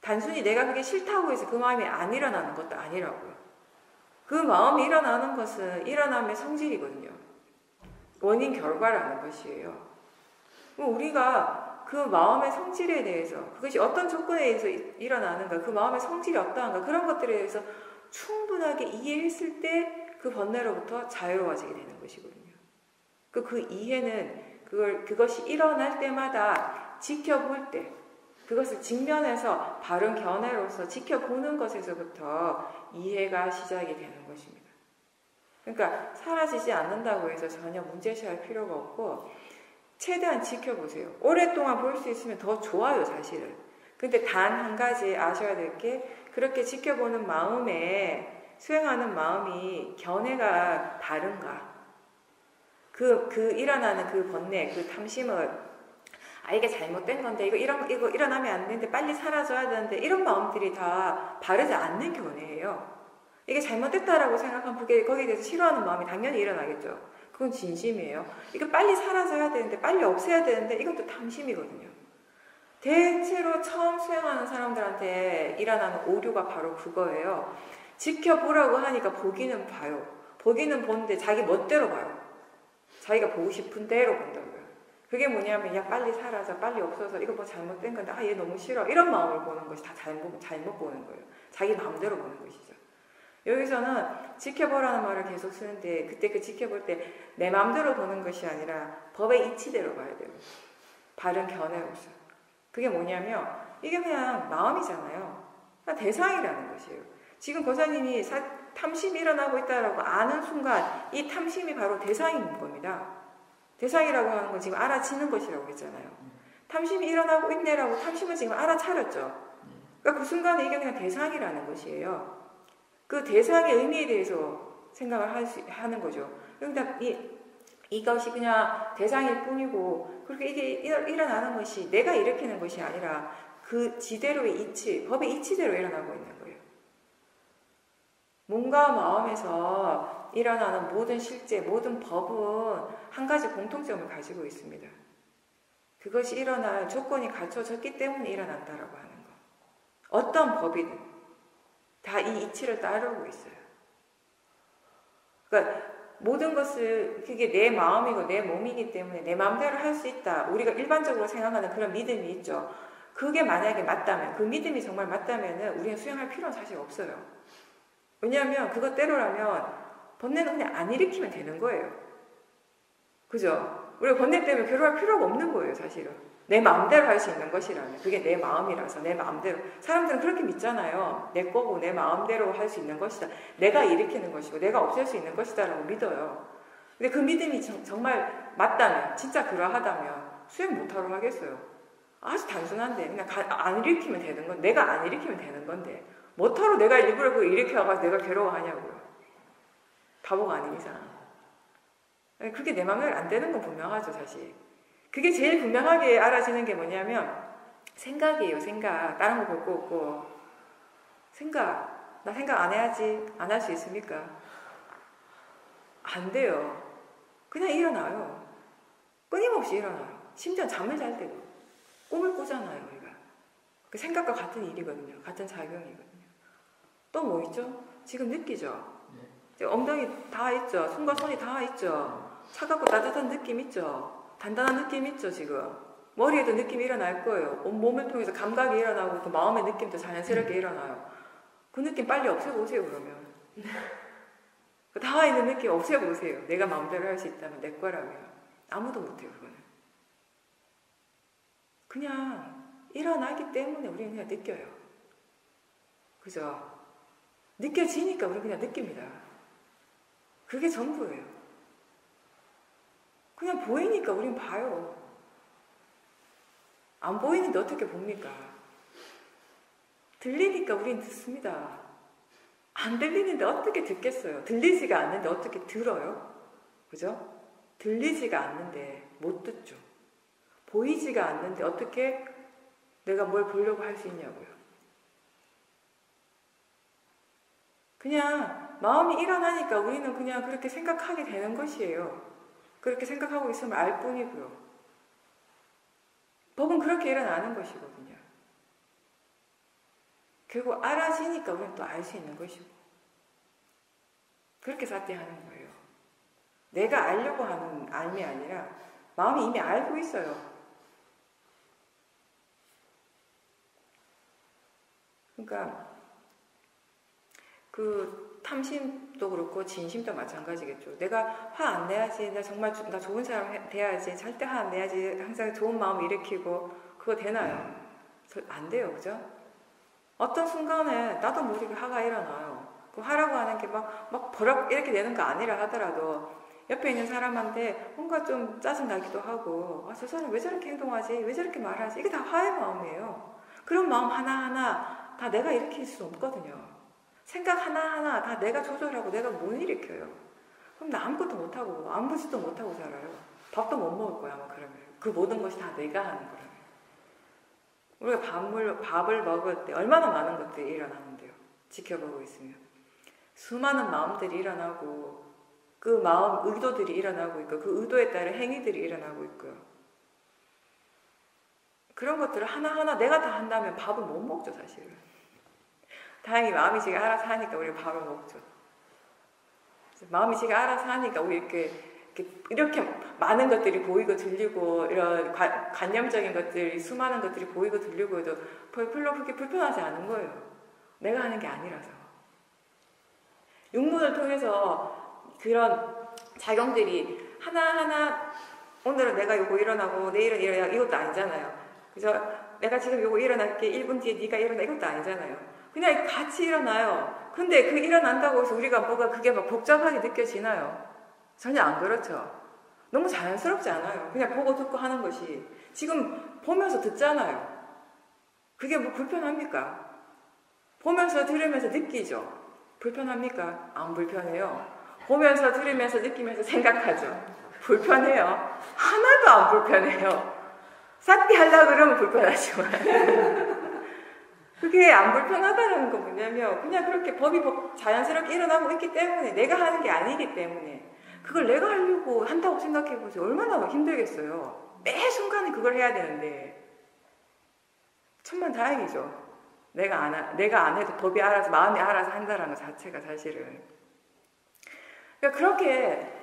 단순히 내가 그게 싫다고 해서 그 마음이 안 일어나는 것도 아니라고요. 그 마음이 일어나는 것은 일어남의 성질이거든요. 원인 결과라는 것이에요. 우리가 그 마음의 성질에 대해서 그것이 어떤 조건에 의해서 일어나는가, 그 마음의 성질이 어떠한가, 그런 것들에 대해서 충분하게 이해했을 때 그 번뇌로부터 자유로워지게 되는 것이거든요. 그 이해는 그것이 일어날 때마다 지켜볼 때, 그것을 직면해서 바른 견해로서 지켜보는 것에서부터 이해가 시작이 되는 것입니다. 그러니까 사라지지 않는다고 해서 전혀 문제시할 필요가 없고 최대한 지켜보세요. 오랫동안 볼 수 있으면 더 좋아요, 사실은. 근데 단 한 가지 아셔야 될 게 그렇게 지켜보는 마음에 수행하는 마음이 견해가 다른가? 일어나는 그 번뇌, 그 탐심을 이게 잘못된 건데 이거 일어나면 안 되는데 빨리 사라져야 되는데 이런 마음들이 다 바르지 않는 견해예요. 이게 잘못됐다라고 생각하면 거기에 대해서 싫어하는 마음이 당연히 일어나겠죠. 그건 진심이에요. 이거 빨리 사라져야 되는데 빨리 없애야 되는데 이것도 탐심이거든요. 대체로 처음 수행하는 사람들한테 일어나는 오류가 바로 그거예요. 지켜보라고 하니까 보기는 봐요. 보기는 보는데 자기 멋대로 봐요. 자기가 보고 싶은 대로 본다고요. 그게 뭐냐면 야 빨리 사라져, 빨리 없어서 이거 뭐 잘못된 건데 얘 너무 싫어 이런 마음을 보는 것이 다 잘못 보는 거예요. 자기 마음대로 보는 것이죠. 여기서는 지켜보라는 말을 계속 쓰는데 그때 그 지켜볼 때 내 마음대로 보는 것이 아니라 법의 이치대로 봐야 돼요. 바른 견해로서. 그게 뭐냐면 이게 그냥 마음이잖아요. 그냥 대상이라는 것이에요. 지금 거사님이 탐심이 일어나고 있다라고 아는 순간 이 탐심이 바로 대상인 겁니다. 대상이라고 하는 건 지금 알아채는 것이라고 했잖아요. 탐심이 일어나고 있네라고 탐심을 지금 알아차렸죠. 그러니까 그 순간에 이게 그냥 대상이라는 것이에요. 그 대상의 의미에 대해서 생각을 하는 거죠. 그러니까 이것이 그냥 대상일 뿐이고 그렇게 이게 일어나는 것이 내가 일으키는 것이 아니라 그 지대로의 이치, 법의 이치대로 일어나고 있는 거예요. 몸과 마음에서 일어나는 모든 실제, 모든 법은 한 가지 공통점을 가지고 있습니다. 그것이 일어날 조건이 갖춰졌기 때문에 일어난다라고 하는 것. 어떤 법이든 다 이 이치를 따르고 있어요. 그러니까 모든 것을 그게 내 마음이고 내 몸이기 때문에 내 마음대로 할 수 있다. 우리가 일반적으로 생각하는 그런 믿음이 있죠. 그게 만약에 맞다면, 그 믿음이 정말 맞다면 우리는 수행할 필요는 사실 없어요. 왜냐하면 그것대로라면 번뇌는 그냥 안 일으키면 되는 거예요. 그죠? 우리가 번뇌 때문에 괴로워할 필요가 없는 거예요, 사실은. 내 마음대로 할 수 있는 것이라면. 그게 내 마음이라서, 내 마음대로. 사람들은 그렇게 믿잖아요. 내 거고 내 마음대로 할 수 있는 것이다. 내가 일으키는 것이고, 내가 없앨 수 있는 것이다 라고 믿어요. 근데 그 믿음이 정말 맞다면, 진짜 그러하다면, 수행 못하러 하겠어요. 아주 단순한데, 그냥 안 일으키면 되는 건, 내가 안 일으키면 되는 건데, 못하러 내가 일부러 그걸 일으켜가지고 내가 괴로워하냐고요. 바보가 아닌 이상. 그게 내 마음대로 안 되는 건 분명하죠, 사실. 그게 제일 분명하게 알아지는 게 뭐냐면 생각이에요, 생각. 다른 거 볼 거 없고. 생각. 나 생각 안 해야지. 안 할 수 있습니까? 안 돼요. 그냥 일어나요. 끊임없이 일어나요. 심지어 잠을 잘 때도. 꿈을 꾸잖아요, 우리가. 그 생각과 같은 일이거든요. 같은 작용이거든요. 또 뭐 있죠? 지금 느끼죠? 엉덩이 다 있죠? 손과 손이 다 있죠? 차갑고 따뜻한 느낌 있죠? 단단한 느낌 있죠, 지금? 머리에도 느낌이 일어날 거예요. 온몸을 통해서 감각이 일어나고 그 마음의 느낌도 자연스럽게 일어나요. 그 느낌 빨리 없애보세요, 그러면. 다 있는 느낌 없애보세요. 내가 마음대로 할 수 있다면, 내 거라면. 아무도 못해요, 그거는. 그냥 일어나기 때문에 우리는 그냥 느껴요. 그죠? 느껴지니까 우리는 그냥 느낍니다. 그게 전부예요. 그냥 보이니까 우린 봐요. 안 보이는데 어떻게 봅니까? 들리니까 우린 듣습니다. 안 들리는데 어떻게 듣겠어요? 들리지가 않는데 어떻게 들어요? 그죠? 들리지가 않는데 못 듣죠. 보이지가 않는데 어떻게 내가 뭘 보려고 할 수 있냐고요. 그냥 마음이 일어나니까 우리는 그냥 그렇게 생각하게 되는 것이에요. 그렇게 생각하고 있으면 알 뿐이고요. 법은 그렇게 일어나는 것이거든요. 결국 알아지니까 우리는 또 알 수 있는 것이고. 그렇게 사태하는 거예요. 내가 알려고 하는 알미 아니라 마음이 이미 알고 있어요. 그러니까 그 탐심도 그렇고 진심도 마찬가지겠죠. 내가 화 안 내야지, 나 정말 나 좋은 사람 돼야지, 절대 화 안 내야지, 항상 좋은 마음 일으키고 그거 되나요? 안 돼요, 그죠? 어떤 순간에 나도 모르게 화가 일어나요. 그 화라고 하는 게 막 버럭 이렇게 되는 거 아니라 하더라도 옆에 있는 사람한테 뭔가 좀 짜증나기도 하고, 저 사람 왜 저렇게 행동하지? 왜 저렇게 말하지? 이게 다 화의 마음이에요. 그런 마음 하나하나 다 내가 일으킬 수 없거든요. 생각 하나하나 다 내가 조절하고 내가 못 일으켜요. 그럼 나 아무것도 못하고 아무 짓도 못하고 살아요. 밥도 못 먹을 거야, 아마 그러면. 그 모든 것이 다 내가 하는 거라면. 우리가 밥을 먹을 때 얼마나 많은 것들이 일어나는데요. 지켜보고 있으면. 수많은 마음들이 일어나고 그 마음 의도들이 일어나고 있고 그 의도에 따른 행위들이 일어나고 있고요. 그런 것들을 하나하나 내가 다 한다면 밥을 못 먹죠, 사실은. 다행히 마음이 지가 알아서 하니까 우리가 밥을 먹죠. 마음이 지가 알아서 하니까 우리 이렇게 많은 것들이 보이고 들리고 이런 관념적인 것들이 수많은 것들이 보이고 들리고 해도 별로 그렇게 불편하지 않은 거예요. 내가 하는 게 아니라서. 육문을 통해서 그런 작용들이 하나하나 오늘은 내가 요거 일어나고 내일은 일어나 이것도 아니잖아요. 그래서 내가 지금 요거 일어날게 1분 뒤에 네가 일어나 이것도 아니잖아요. 그냥 같이 일어나요. 근데 그 일어난다고 해서 우리가 뭐가 그게 막 복잡하게 느껴지나요? 전혀 안 그렇죠. 너무 자연스럽지 않아요. 그냥 보고 듣고 하는 것이. 지금 보면서 듣잖아요. 그게 뭐 불편합니까? 보면서 들으면서 느끼죠. 불편합니까? 안 불편해요. 보면서 들으면서 느끼면서 생각하죠. 불편해요. 하나도 안 불편해요. 싹디 하려고 그러면 불편하지만 그게 안 불편하다는 건 뭐냐면 그냥 그렇게 법이 자연스럽게 일어나고 있기 때문에 내가 하는 게 아니기 때문에 그걸 내가 하려고 한다고 생각해보세요. 얼마나 힘들겠어요. 매 순간에 그걸 해야 되는데 천만다행이죠. 내가 안 해도 법이 알아서 마음이 알아서 한다는 것 자체가 사실은. 그러니까 그렇게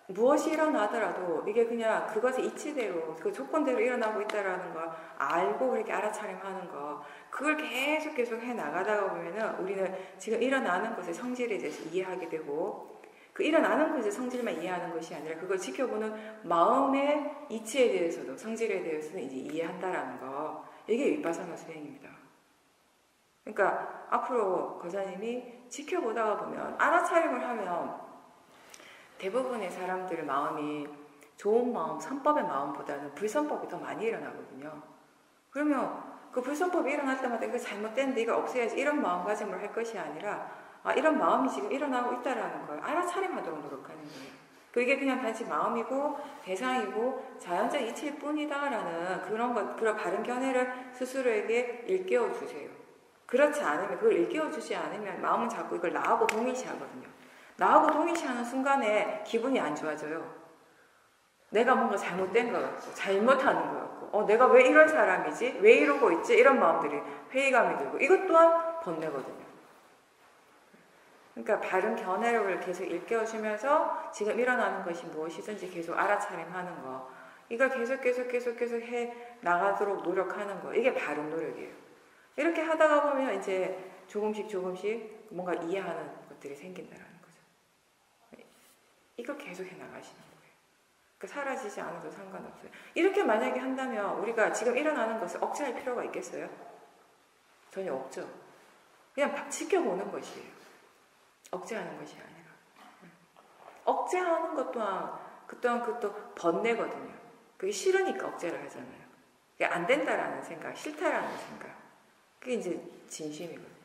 무엇이 일어나더라도 이게 그냥 그것의 이치대로 그 조건대로 일어나고 있다라는 걸 알고 그렇게 알아차림하는 거 그걸 계속 해 나가다가 보면은 우리는 지금 일어나는 것의 성질에 대해서 이해하게 되고 그 일어나는 것의 성질만 이해하는 것이 아니라 그걸 지켜보는 마음의 이치에 대해서도 성질에 대해서는 이제 이해한다라는 거 이게 윗바사나 수행입니다. 그러니까 앞으로 거사님이 지켜보다가 보면 알아차림을 하면 대부분의 사람들의 마음이 좋은 마음, 선법의 마음보다는 불선법이 더 많이 일어나거든요. 그러면 그 불선법이 일어날 때마다 이거 잘못됐는데 이걸 없애야지 이런 마음가짐을 할 것이 아니라 이런 마음이 지금 일어나고 있다는 걸 알아차림하도록 노력하는 거예요. 그게 그냥 단지 마음이고 대상이고 자연적 이치일 뿐이다라는 그런 바른 견해를 스스로에게 일깨워 주세요. 그렇지 않으면 그걸 일깨워 주지 않으면 마음은 자꾸 이걸 나하고 동일시하거든요. 나하고 동일시하는 순간에 기분이 안 좋아져요. 내가 뭔가 잘못된 것 같고 잘못하는 것 같고 내가 왜 이런 사람이지? 왜 이러고 있지? 이런 마음들이 회의감이 들고 이것 또한 번뇌거든요. 그러니까 바른 견해를 계속 일깨워주면서 지금 일어나는 것이 무엇이든지 계속 알아차림하는 거 이걸 계속 해 나가도록 노력하는 거 이게 바른 노력이에요. 이렇게 하다가 보면 이제 조금씩 뭔가 이해하는 것들이 생긴다라는 거죠. 이걸 계속 해 나가시는 거예요. 그러니까 사라지지 않아도 상관없어요. 이렇게 만약에 한다면 우리가 지금 일어나는 것을 억제할 필요가 있겠어요? 전혀 없죠. 그냥 지켜보는 것이에요. 억제하는 것이 아니라. 억제하는 것 또한 그것도 번뇌거든요. 그게 싫으니까 억제를 하잖아요. 그게 안 된다라는 생각, 싫다라는 생각. 그게 이제 진심이거든요.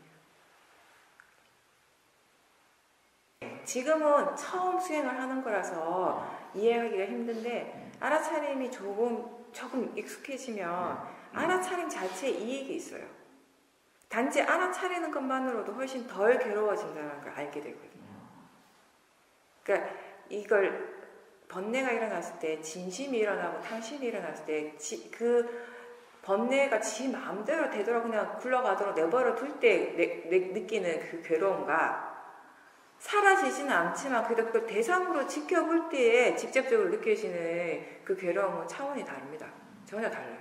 지금은 처음 수행을 하는 거라서 이해하기가 힘든데 알아차림이 조금 익숙해지면 알아차림 자체에 이익이 있어요. 단지 알아차리는 것만으로도 훨씬 덜 괴로워진다는 걸 알게 되거든요. 그러니까 이걸 번뇌가 일어났을 때 진심이 일어나고 탕심이 일어났을 때 그 번뇌가 지 마음대로 되도록 그냥 굴러가도록 내버려 둘 때 느끼는 그 괴로움과 사라지지는 않지만 그래도 그걸 대상으로 지켜볼 때에 직접적으로 느껴지는 그 괴로움은 차원이 다릅니다. 전혀 달라요.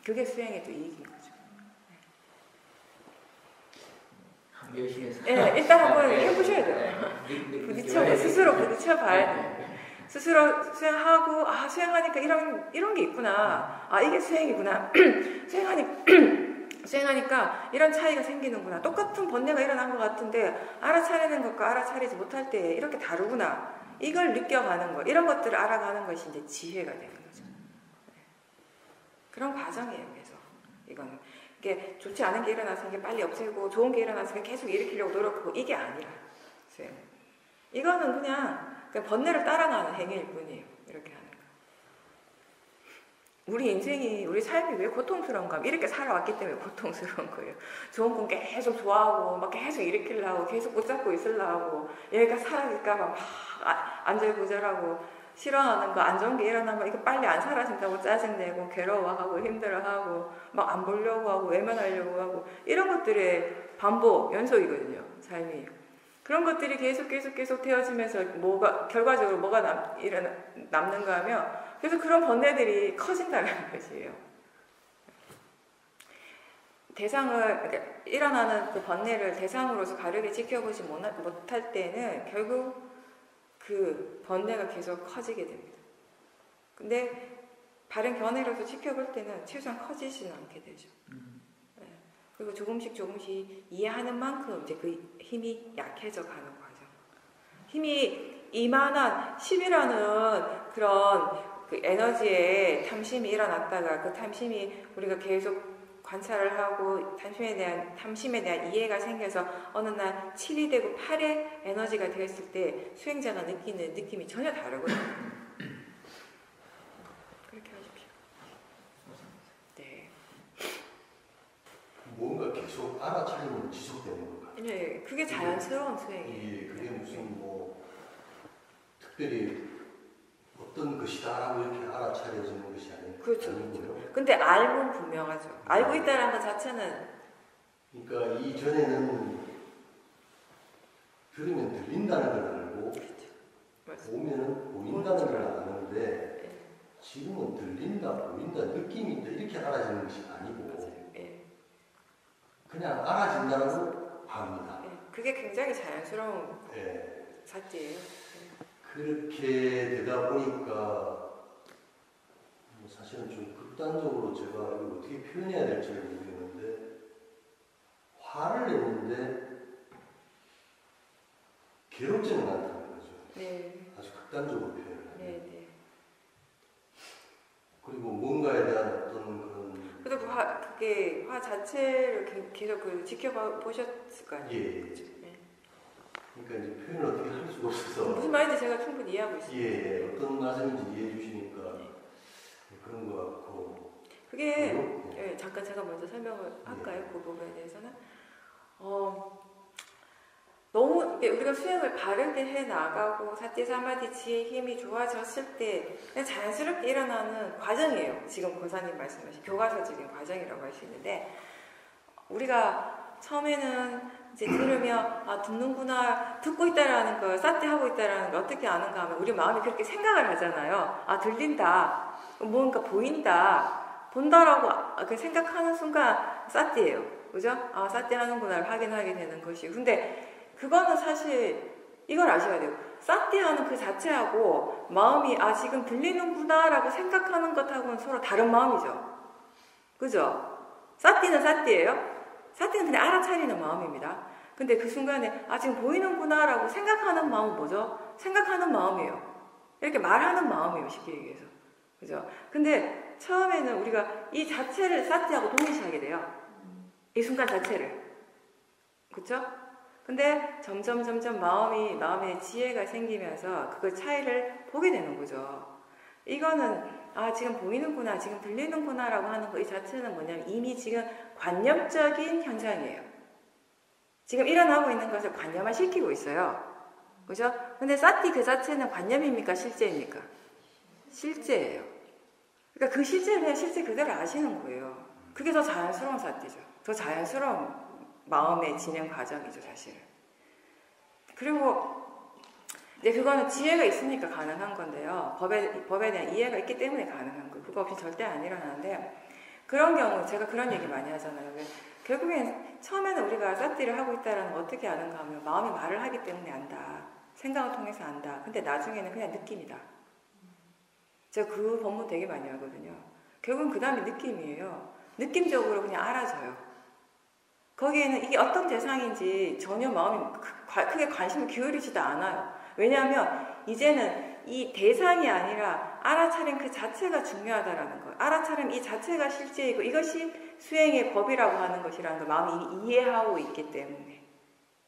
그게 수행의 또 이익인 거죠. 열심히 해서. 네, 일단 한번 해보셔야 돼요. 스스로 부딪혀 봐야 돼요. 스스로 수행하고 수행하니까 이런 게 있구나. 이게 수행이구나. 수행하니까 이런 차이가 생기는구나. 똑같은 번뇌가 일어난 것 같은데 알아차리는 것과 알아차리지 못할 때 이렇게 다르구나. 이걸 느껴가는 것, 이런 것들을 알아가는 것이 이제 지혜가 되는 거죠. 그런 과정이에요. 그래서 이거는 이게 좋지 않은 게 일어나서 이게 빨리 없애고 좋은 게 일어나서 계속 일으키려고 노력하고 이게 아니라 수행. 이거는 그냥 번뇌를 따라가는 행위일 뿐이에요. 이렇게 하는 거. 우리 인생이, 우리 삶이 왜 고통스러운가? 이렇게 살아왔기 때문에 고통스러운 거예요. 좋은 건 계속 좋아하고, 막 계속 일으키려고, 계속 붙잡고 있으려고, 얘가 사라질까봐 막 안절부절하고, 싫어하는 거, 안 좋은 게 일어나면 이거 빨리 안 사라진다고 짜증내고, 괴로워하고, 힘들어하고, 막 안 보려고 하고, 외면하려고 하고, 이런 것들의 반복, 연속이거든요. 삶이. 그런 것들이 계속 되어지면서 결과적으로 뭐가 남는가 하면 그래서 그런 번뇌들이 커진다는 것이에요. 그러니까 일어나는 그 번뇌를 대상으로서 가르게 지켜보지 못할 때는 결국 그 번뇌가 계속 커지게 됩니다. 근데 바른 견해로서 지켜볼 때는 최소한 커지지는 않게 되죠. 그리고 조금씩 이해하는 만큼 이제 그 힘이 약해져 가는 과정. 힘이 이만한 10이라는 그런 그 에너지에 탐심이 일어났다가 그 탐심이 우리가 계속 관찰을 하고 탐심에 대한 이해가 생겨서 어느 날 7이 되고 8의 에너지가 되었을 때 수행자가 느끼는 느낌이 전혀 다르거든요. 그렇게 하십시오. 네. 뭔가 계속 알아차리면 지속되는 건가요? 네, 그게 자연스러운 수행이에요. 그게 무슨 특별히 어떤 것이다라고 이렇게 알아차려지는 것이 아니고요. 그렇죠. 근데 알고 분명하죠. 알고 있다는 것 자체는. 그러니까 이전에는 들으면 들린다는 걸 알고, 그렇죠. 보면은 보인다는 걸 아는데, 지금은 들린다, 보인다, 느낌이 있다 이렇게 알아지는 것이 아니고, 그냥 알아진다고 합니다. 그게 굉장히 자연스러운 사태예요. 그렇게 되다 보니까 사실은 좀 극단적으로 제가 이걸 어떻게 표현해야 될지 모르겠는데 화를 냈는데 괴롭지는 않다는 거죠. 네. 아주 극단적으로 표현을 하면. 네. 그리고 뭔가에 대한 어떤 그런. 그래도 그게 화 자체를 계속 지켜보셨을 거 아니에요. 예. 그렇죠? 그러니까 이제 표현을 어떻게 할 수가 없어서. 무슨 말인지 제가 충분히 이해하고 있습니다. 예. 어떤 말씀인지 이해해 주시니까 그런 것 같고. 그게 잠깐 제가 먼저 설명을 할까요? 그 부분에 대해서는 너무 우리가 수행을 바르게 해 나가고 사티 사마디 지혜의 힘이 좋아졌을 때 그냥 자연스럽게 일어나는 과정이에요. 지금 고사님 말씀하신 교과서적인 과정이라고 할 수 있는데 우리가 처음에는 이제 들으면 듣는구나, 듣고 있다라는 걸, 사티하고 있다라는 걸 어떻게 아는가 하면 우리 마음이 그렇게 생각을 하잖아요. 들린다, 뭔가 보인다, 본다라고 생각하는 순간 사티예요. 그죠? 사티 하는구나를 확인하게 되는 것이. 근데 그거는 사실 이걸 아셔야 돼요. 사티하는 그 자체하고 마음이 지금 들리는구나라고 생각하는 것하고는 서로 다른 마음이죠. 그죠? 사티는 사티예요. 사티는 그냥 알아차리는 마음입니다. 근데 그 순간에 지금 보이는구나라고 생각하는 마음은 뭐죠? 생각하는 마음이에요. 이렇게 말하는 마음이에요. 쉽게 얘기해서. 그죠? 근데 처음에는 우리가 이 자체를 사티하고 동일시하게 돼요. 이 순간 자체를. 그쵸? 근데 점점 마음에 지혜가 생기면서 그걸 차이를 보게 되는 거죠. 이거는 지금 보이는구나, 지금 들리는구나 라고 하는 거 이 자체는 뭐냐면 이미 지금 관념적인 현상이에요. 지금 일어나고 있는 것을 관념화 시키고 있어요. 그죠? 근데 사티 그 자체는 관념입니까? 실제입니까? 실제예요. 그러니까 그 실제를 그냥 실제 그대로 아시는 거예요. 그게 더 자연스러운 사티죠. 더 자연스러운 마음의 진행 과정이죠, 사실은. 그리고 이제 그거는 지혜가 있으니까 가능한 건데요. 법에 대한 이해가 있기 때문에 가능한 거예요. 그거 없이 절대 안 일어나는데 그런 경우 제가 그런 얘기 많이 하잖아요. 결국엔 처음에는 우리가 사티를 하고 있다는 걸 어떻게 아는가 하면 마음이 말을 하기 때문에 안다. 생각을 통해서 안다. 근데 나중에는 그냥 느낌이다. 제가 그 법문 되게 많이 하거든요. 결국은 그 다음에 느낌이에요. 느낌적으로 그냥 알아져요. 거기에는 이게 어떤 대상인지 전혀 마음이 크게 관심을 기울이지도 않아요. 왜냐하면 이제는 이 대상이 아니라 알아차림 그 자체가 중요하다라는 거예요. 알아차림 이 자체가 실제이고 이것이 수행의 법이라고 하는 것이라는 걸 마음이 이미 이해하고 있기 때문에.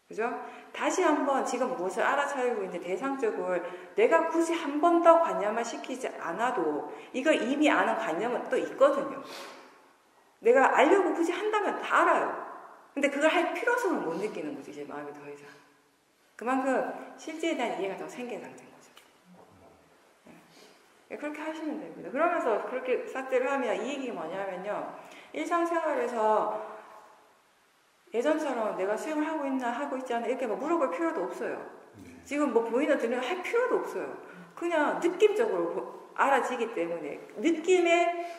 그죠? 다시 한번 지금 무엇을 알아차리고 있는데 대상적을 내가 굳이 한 번 더 관념을 시키지 않아도 이걸 이미 아는 관념은 또 있거든요. 내가 알려고 굳이 한다면 다 알아요. 근데 그걸 할 필요성을 못 느끼는 거죠. 이제 마음이 더 이상. 그만큼 실제에 대한 이해가 더 생긴 상태인 거죠. 네. 그렇게 하시면 됩니다. 그러면서 그렇게 삿대를 하면 이 얘기가 뭐냐면요. 일상생활에서 예전처럼 내가 수행을 하고 있나 하고 있지 않나 이렇게 막 물어볼 필요도 없어요. 지금 뭐 보이나 들리나 할 필요도 없어요. 그냥 느낌적으로 알아지기 때문에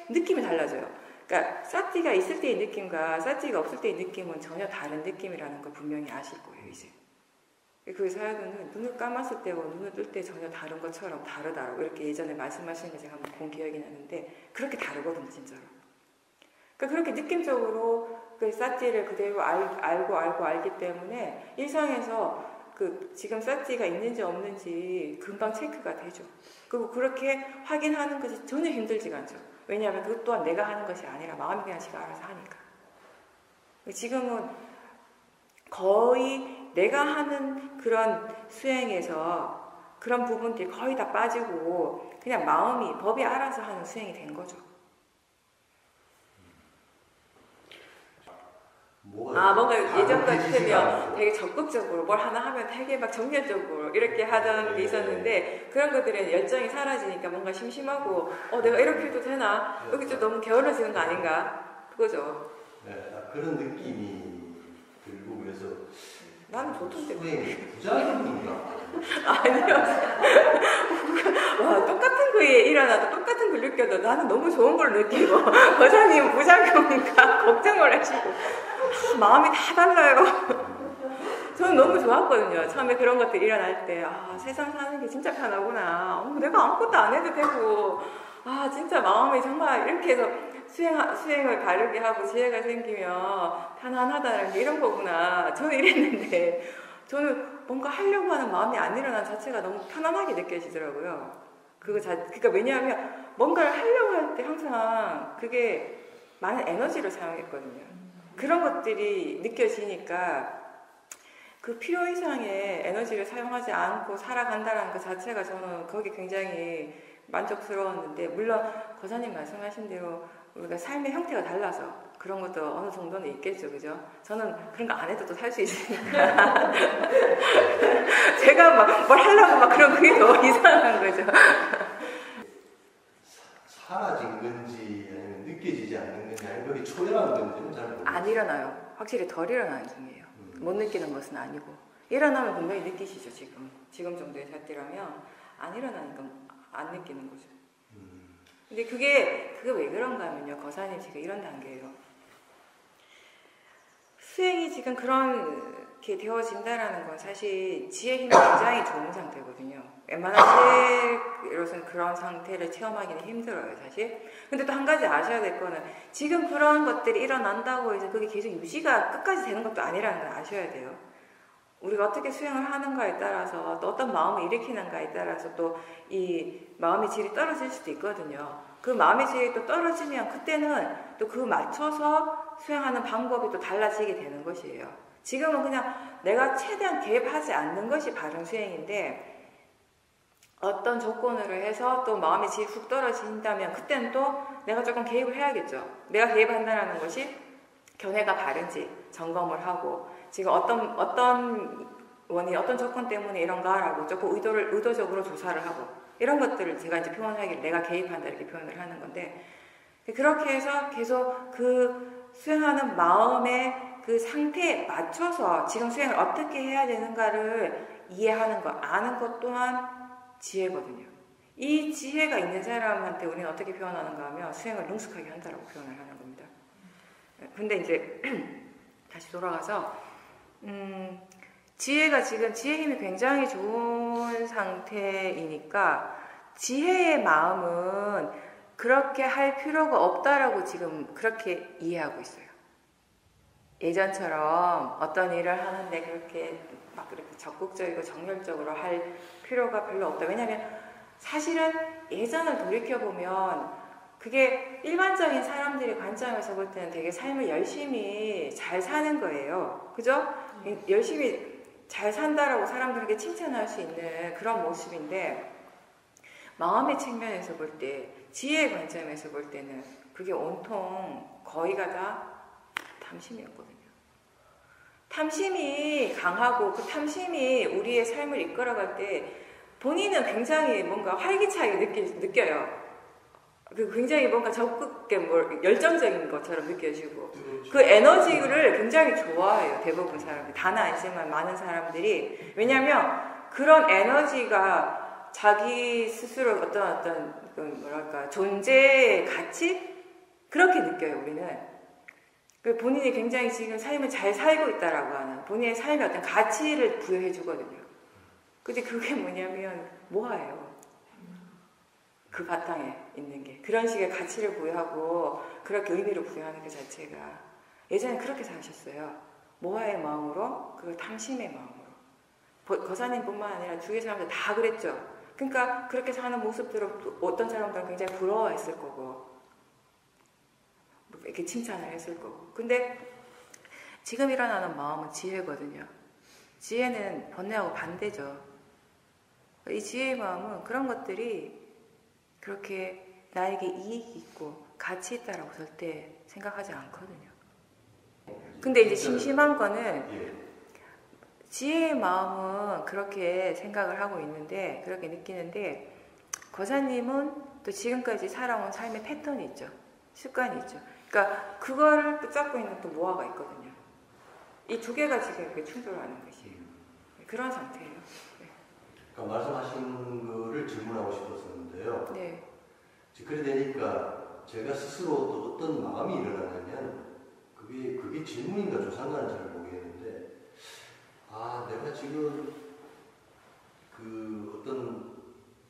느낌이 달라져요. 그러니까 사티가 있을 때의 느낌과 사티가 없을 때의 느낌은 전혀 다른 느낌이라는 걸 분명히 아실 거예요. 이제 그 사연은 눈을 감았을 때와 눈을 뜰 때 전혀 다른 것처럼 다르다고 이렇게 예전에 말씀하신 거 제가 한번 본 기억이 나는데 그렇게 다르거든요. 진짜로. 그러니까 그렇게 느낌적으로 그 사티를 그대로 알기 때문에 일상에서 그 지금 사티가 있는지 없는지 금방 체크가 되죠. 그리고 그렇게 확인하는 것이 전혀 힘들지가 않죠. 왜냐하면 그것 또한 내가 하는 것이 아니라 마음이 그냥 지가 알아서 하니까. 지금은 거의 내가 하는 그런 수행에서 그런 부분들이 거의 다 빠지고 그냥 마음이 법이 알아서 하는 수행이 된 거죠. 뭔가 예전 같으면 되게 적극적으로 뭘 하나 하면 되게 막 정열적으로 이렇게 하던 게 있었는데 그런 것들은 열정이 사라지니까 뭔가 심심하고 내가 이렇게 해도 되나? 여기 좀 너무 게을러지는 거 아닌가? 그거죠. 네, 그런 느낌이 들고 그래서 나는 좋던데. 부작용인가? 아니요. 와, 똑같은 거에 일어나도 똑같은 걸 느껴도 나는 너무 좋은 걸 느끼고 거사님 부작용인가 걱정을 하시고 마음이 다 달라요. 저는 너무 좋았거든요. 처음에 그런 것들 일어날 때 세상 사는 게 진짜 편하구나. 내가 아무것도 안 해도 되고 진짜 마음이 정말 이렇게 해서 수행을 바르게 하고 지혜가 생기면 편안하다는 게 이런 거구나. 저는 이랬는데 저는 뭔가 하려고 하는 마음이 안 일어난 자체가 너무 편안하게 느껴지더라고요. 그러니까 왜냐하면 뭔가를 하려고 할 때 항상 그게 많은 에너지를 사용했거든요. 그런 것들이 느껴지니까 그 필요 이상의 에너지를 사용하지 않고 살아간다는 것 자체가 저는 거기 굉장히 만족스러웠는데 물론 거사님 말씀하신 대로 우리가 삶의 형태가 달라서 그런 것도 어느 정도는 있겠죠, 그죠? 저는 그런 거 안 해도 또 살 수 있으니까 제가 막 뭘 하려고 막 그런 그게 더 이상한 거죠. 사라진 건지 아니면 느껴지지 않는 건지 아니면 그게 초래한 건지는 잘 모르겠어요. 안 일어나요. 확실히 덜 일어나는 중이에요. 못 느끼는 것은 아니고 일어나면 분명히 느끼시죠. 지금 정도의 잣대라면 안 일어나니까 안 느끼는 거죠. 근데 그게 왜 그런가 하면요. 거사님 지금 이런 단계예요. 수행이 지금 그렇게 되어진다라는 건 사실 지혜 힘이 굉장히 좋은 상태거든요. 웬만한 지혜로서는 그런 상태를 체험하기는 힘들어요, 사실. 근데 또 한 가지 아셔야 될 거는 지금 그런 것들이 일어난다고 해서 그게 계속 유지가 끝까지 되는 것도 아니라는 걸 아셔야 돼요. 우리가 어떻게 수행을 하는가에 따라서 또 어떤 마음을 일으키는가에 따라서 또 이 마음의 질이 떨어질 수도 있거든요. 그 마음의 질이 또 떨어지면 그때는 또 그 맞춰서 수행하는 방법이 또 달라지게 되는 것이에요. 지금은 그냥 내가 최대한 개입하지 않는 것이 바른 수행인데 어떤 조건으로 해서 또 마음의 질이 훅 떨어진다면 그때는 또 내가 조금 개입을 해야겠죠. 내가 개입한다는 것이 견해가 바른지 점검을 하고 지금 어떤 원인, 어떤 조건 때문에 이런가라고 조금 의도적으로 조사를 하고 이런 것들을 제가 이제 표현하기를 내가 개입한다 이렇게 표현을 하는 건데 그렇게 해서 계속 그 수행하는 마음의 그 상태에 맞춰서 지금 수행을 어떻게 해야 되는가를 이해하는 것, 아는 것 또한 지혜거든요. 이 지혜가 있는 사람한테 우리는 어떻게 표현하는가 하면 수행을 능숙하게 한다라고 표현을 하는 겁니다. 근데 이제 다시 돌아가서 지혜가 지금 지혜 힘이 굉장히 좋은 상태이니까 지혜의 마음은 그렇게 할 필요가 없다라고 지금 그렇게 이해하고 있어요. 예전처럼 어떤 일을 하는데 그렇게 막 그렇게 적극적이고 정열적으로 할 필요가 별로 없다. 왜냐하면 사실은 예전을 돌이켜보면 그게 일반적인 사람들의 관점에서 볼 때는 되게 삶을 열심히 잘 사는 거예요. 그죠? 열심히 잘 산다라고 사람들에게 칭찬할 수 있는 그런 모습인데 마음의 측면에서 볼 때, 지혜의 관점에서 볼 때는 그게 온통 거의가 다 탐심이었거든요. 탐심이 강하고 그 탐심이 우리의 삶을 이끌어갈 때 본인은 굉장히 뭔가 활기차게 느껴요. 굉장히 뭔가 적극게 열정적인 것처럼 느껴지고 그 에너지를 굉장히 좋아해요. 대부분 사람들이. 다는 아니지만 많은 사람들이. 왜냐하면 그런 에너지가 자기 스스로 어떤 뭐랄까 존재의 가치? 그렇게 느껴요. 우리는. 본인이 굉장히 지금 삶을 잘 살고 있다라고 하는 본인의 삶의 어떤 가치를 부여해 주거든요. 근데 그게 뭐냐면 모아예요. 그 바탕에 있는 게. 그런 식의 가치를 부여하고 그렇게 의미를 부여하는 그 자체가 예전에 그렇게 사셨어요. 모아의 마음으로, 그 탐심의 마음으로. 거사님뿐만 아니라 주위의 사람들 다 그랬죠. 그러니까 그렇게 사는 모습들을 어떤 사람들은 굉장히 부러워했을 거고 이렇게 칭찬을 했을 거고. 근데 지금 일어나는 마음은 지혜거든요. 지혜는 번뇌하고 반대죠. 이 지혜의 마음은 그런 것들이 그렇게 나에게 이익이 있고 가치 있다라고 절대 생각하지 않거든요. 근데 이제 심심한 거는 지혜의 마음은 그렇게 생각을 하고 있는데 그렇게 느끼는데 거사님은 또 지금까지 살아온 삶의 패턴이 있죠. 습관이 있죠. 그러니까 그거를 붙잡고 있는 또 모아가 있거든요. 이 두 개가 지금 이렇게 충돌하는 것이에요. 그런 상태예요. 네. 그러니까 말씀하신 거를 질문하고 싶었었는데요. 네. 그래 되니까 제가 스스로 또 어떤 마음이 일어나냐면 그게 질문인가 조사인가는 잘 모르겠는데 내가 지금 그 어떤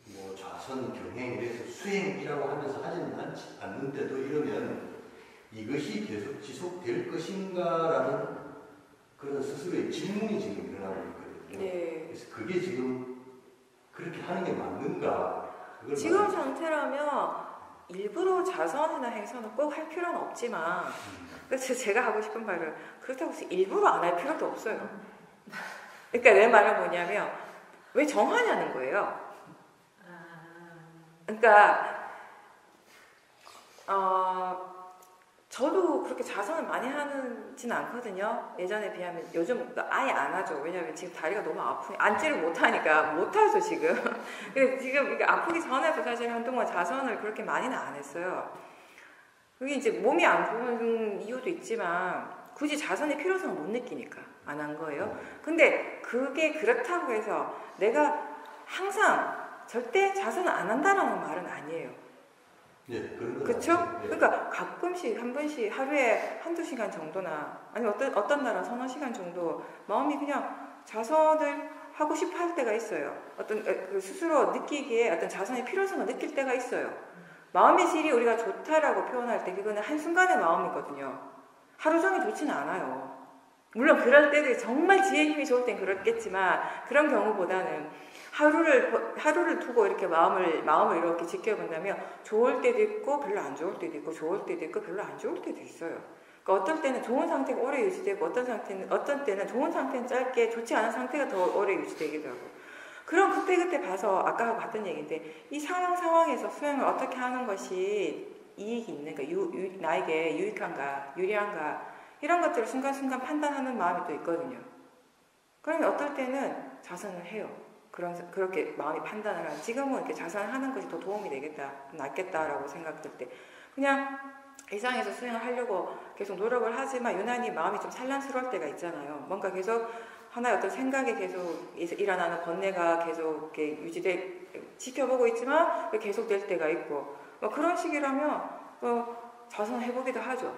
뭐 좌선 경행 이래서 수행이라고 하면서 하지는 않는데도 이러면 이것이 계속 지속될 것인가라는 그런 스스로의 질문이 지금 일어나고 있거든요. 네. 그래서 그게 지금 그렇게 하는 게 맞는가? 지금 상태라면 일부러 자선이나 행선을 꼭 할 필요는 없지만 그래서 제가 하고 싶은 말은 그렇다고 해서 일부러 안 할 필요도 없어요. 그러니까 내 말은 뭐냐면 왜 정하냐는 거예요. 그러니까 저도 그렇게 자선을 많이 하지는 않거든요. 예전에 비하면 요즘 아예 안 하죠. 왜냐하면 지금 다리가 너무 아프니 앉지를 못하니까 못하죠 지금. 근데 지금 이게 아프기 전에도 사실 한동안 자선을 그렇게 많이는 안 했어요. 그게 이제 몸이 안 좋은 이유도 있지만 굳이 자선의 필요성을 못 느끼니까 안 한 거예요. 근데 그게 그렇다고 해서 내가 항상 절대 자선을 안 한다라는 말은 아니에요. 예, 그렇죠? 예. 그러니까 가끔씩 한 번씩 하루에 한두 시간 정도나 아니면 어떤 날은 서너 시간 정도 마음이 그냥 자선을 하고 싶어 할 때가 있어요. 어떤 그 스스로 느끼기에 어떤 자선의 필요성을 느낄 때가 있어요. 마음의 질이 우리가 좋다라고 표현할 때 그거는 한순간의 마음이거든요. 하루 종일 좋지는 않아요. 물론 그럴 때도 정말 지혜 힘이 좋을 땐 그렇겠지만 그런 경우보다는 하루를 두고 이렇게 마음을 이렇게 지켜본다면 좋을 때도 있고 별로 안 좋을 때도 있고 좋을 때도 있고 별로 안 좋을 때도 있어요. 그러니까 어떤 때는 좋은 상태가 오래 유지되고 어떤 때는 좋은 상태는 짧게 좋지 않은 상태가 더 오래 유지되기도 하고 그런 그때 봐서 아까 봤던 얘기인데 이 상황에서 수행을 어떻게 하는 것이 이익이 있는가 나에게 유익한가 유리한가 이런 것들을 순간순간 판단하는 마음이 또 있거든요. 그러면 어떨 때는 자선을 해요. 그렇게 마음이 판단을 하고 지금은 이렇게 자선을 하는 것이 더 도움이 되겠다, 낫겠다라고 생각될 때 그냥 일상에서 수행을 하려고 계속 노력을 하지만 유난히 마음이 좀 산란스러울 때가 있잖아요. 뭔가 계속 하나의 어떤 생각에 계속 일어나는 번뇌가 계속 이렇게 지켜보고 있지만 계속될 때가 있고 그런 식이라면 자선을 해보기도 하죠.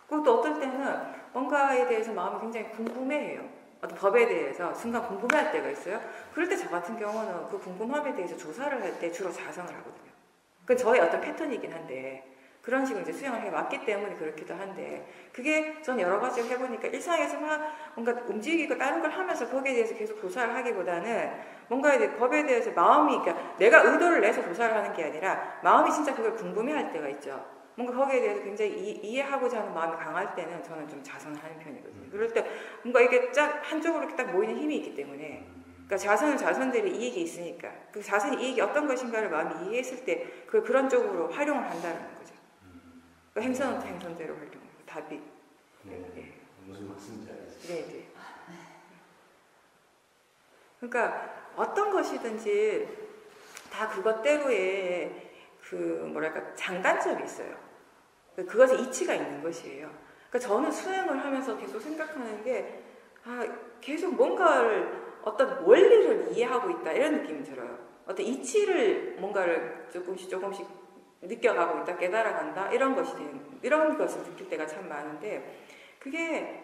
그리고 또 어떨 때는 뭔가에 대해서 마음이 굉장히 궁금해해요. 어떤 법에 대해서 순간 궁금해할 때가 있어요. 그럴 때 저 같은 경우는 그 궁금함에 대해서 조사를 할 때 주로 자성을 하거든요. 그건 저의 어떤 패턴이긴 한데 그런 식으로 이제 수행을 해왔기 때문에 그렇기도 한데 그게 전 여러 가지 해보니까 일상에서 막 뭔가 움직이고 다른 걸 하면서 거기에 대해서 계속 조사를 하기보다는 뭔가 이제 법에 대해서 마음이 그러니까 내가 의도를 내서 조사를 하는 게 아니라 마음이 진짜 그걸 궁금해할 때가 있죠. 뭔가 거기에 대해서 굉장히 이해하고자 하는 마음이 강할 때는 저는 좀 자성을 하는 편이거든요. 그럴 때 뭔가 이게 쫙 한쪽으로 이렇게 딱 모이는 힘이 있기 때문에 그러니까 자선은 자선들이 이익이 있으니까 그 자선의 이익이 어떤 것인가를 마음이 이해했을 때 그런 쪽으로 활용을 한다는 거죠. 그러니까 행선은 행선대로 활용하고 답이 네. 무슨 말씀인지 알겠습니다. 네. 그러니까 어떤 것이든지 다 그것대로의 그 뭐랄까 장단점이 있어요. 그것에 이치가 있는 것이에요. 그러니까 저는 수행을 하면서 계속 생각하는 게 계속 뭔가를 어떤 원리를 이해하고 있다 이런 느낌이 들어요. 어떤 이치를 뭔가를 조금씩 느껴가고 있다, 깨달아간다 이런 것을 느낄 때가 참 많은데 그게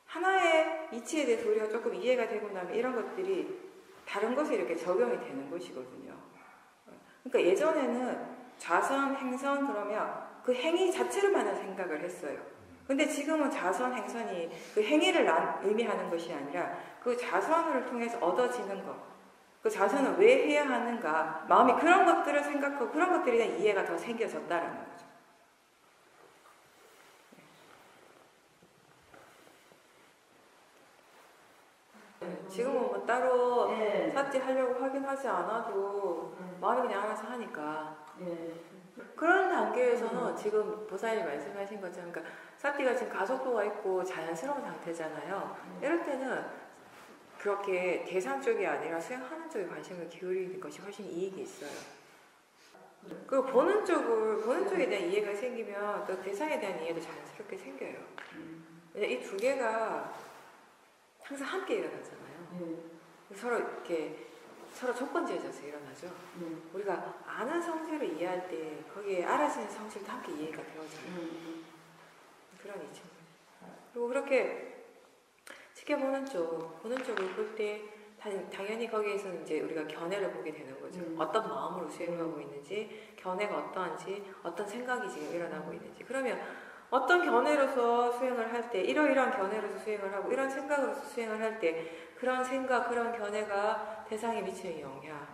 하나의 이치에 대해서 우리가 조금 이해가 되고 나면 이런 것들이 다른 것에 이렇게 적용이 되는 것이거든요. 그러니까 예전에는 자선, 행선 그러면 그 행위 자체로만 생각을 했어요. 근데 지금은 자선, 행선이 그 행위를 의미하는 것이 아니라 그 자선을 통해서 얻어지는 것, 그 자선을 왜 해야 하는가, 마음이 그런 것들을 생각하고 그런 것들에 대한 이해가 더 생겨졌다라는 거죠. 지금은 뭐 따로 삿지 하려고 하긴 하지 않아도 마음이 그냥 알아서 하니까 그런 단계에서는 지금 보살님 말씀하신 것처럼 그러니까 삿띠가 지금 가속도가 있고 자연스러운 상태잖아요. 이럴 때는 그렇게 대상 쪽이 아니라 수행하는 쪽에 관심을 기울이는 것이 훨씬 이익이 있어요. 그리고 보는 쪽에 대한 이해가 생기면 또 대상에 대한 이해도 자연스럽게 생겨요. 이 두 개가 항상 함께 일어나잖아요. 서로 조건지어져서 일어나죠. 우리가 아는 성질을 이해할 때 거기에 알아지는 성질도 함께 이해가 되어져요. 그런 이치. 그리고 그렇게 지켜보는 쪽을 볼 때 당연히 거기에서는 이제 우리가 견해를 보게 되는 거죠. 어떤 마음으로 수행하고 있는지, 견해가 어떠한지, 어떤 생각이 지금 일어나고 있는지. 그러면 어떤 견해로서 수행을 할 때, 이러이러한 견해로서 수행을 하고, 이런 생각으로서 수행을 할 때, 그런 생각, 그런 견해가 대상에 미치는 영향,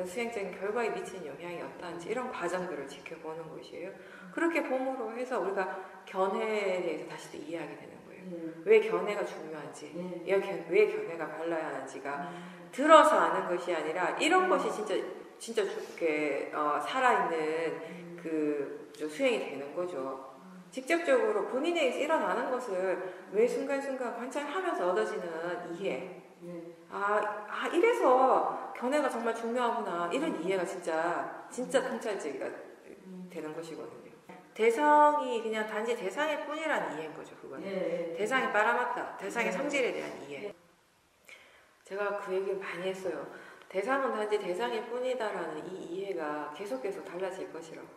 수행적인 결과에 미치는 영향이 어떠한지, 이런 과정들을 지켜보는 것이에요. 그렇게 봄으로 해서 우리가 견해에 대해서 다시 또 이해하게 되는 거예요. 왜 견해가 중요한지, 왜 견해가 발라야 하는지가 들어서 아는 것이 아니라, 이런 것이 진짜 살아있는 그 수행이 되는 거죠. 직접적으로 본인에게서 일어나는 것을 매 순간순간 관찰하면서 얻어지는 이해. 이래서 견해가 정말 중요하구나. 이런 이해가 진짜 통찰지가 되는 것이거든요. 대상이 그냥 단지 대상일 뿐이라는 이해인 거죠. 그거는. 대상이 빨아맞다. 대상의 성질에 대한 이해. 제가 그 얘기를 많이 했어요. 대상은 단지 대상일 뿐이다라는 이 이해가 계속 달라질 것이라고.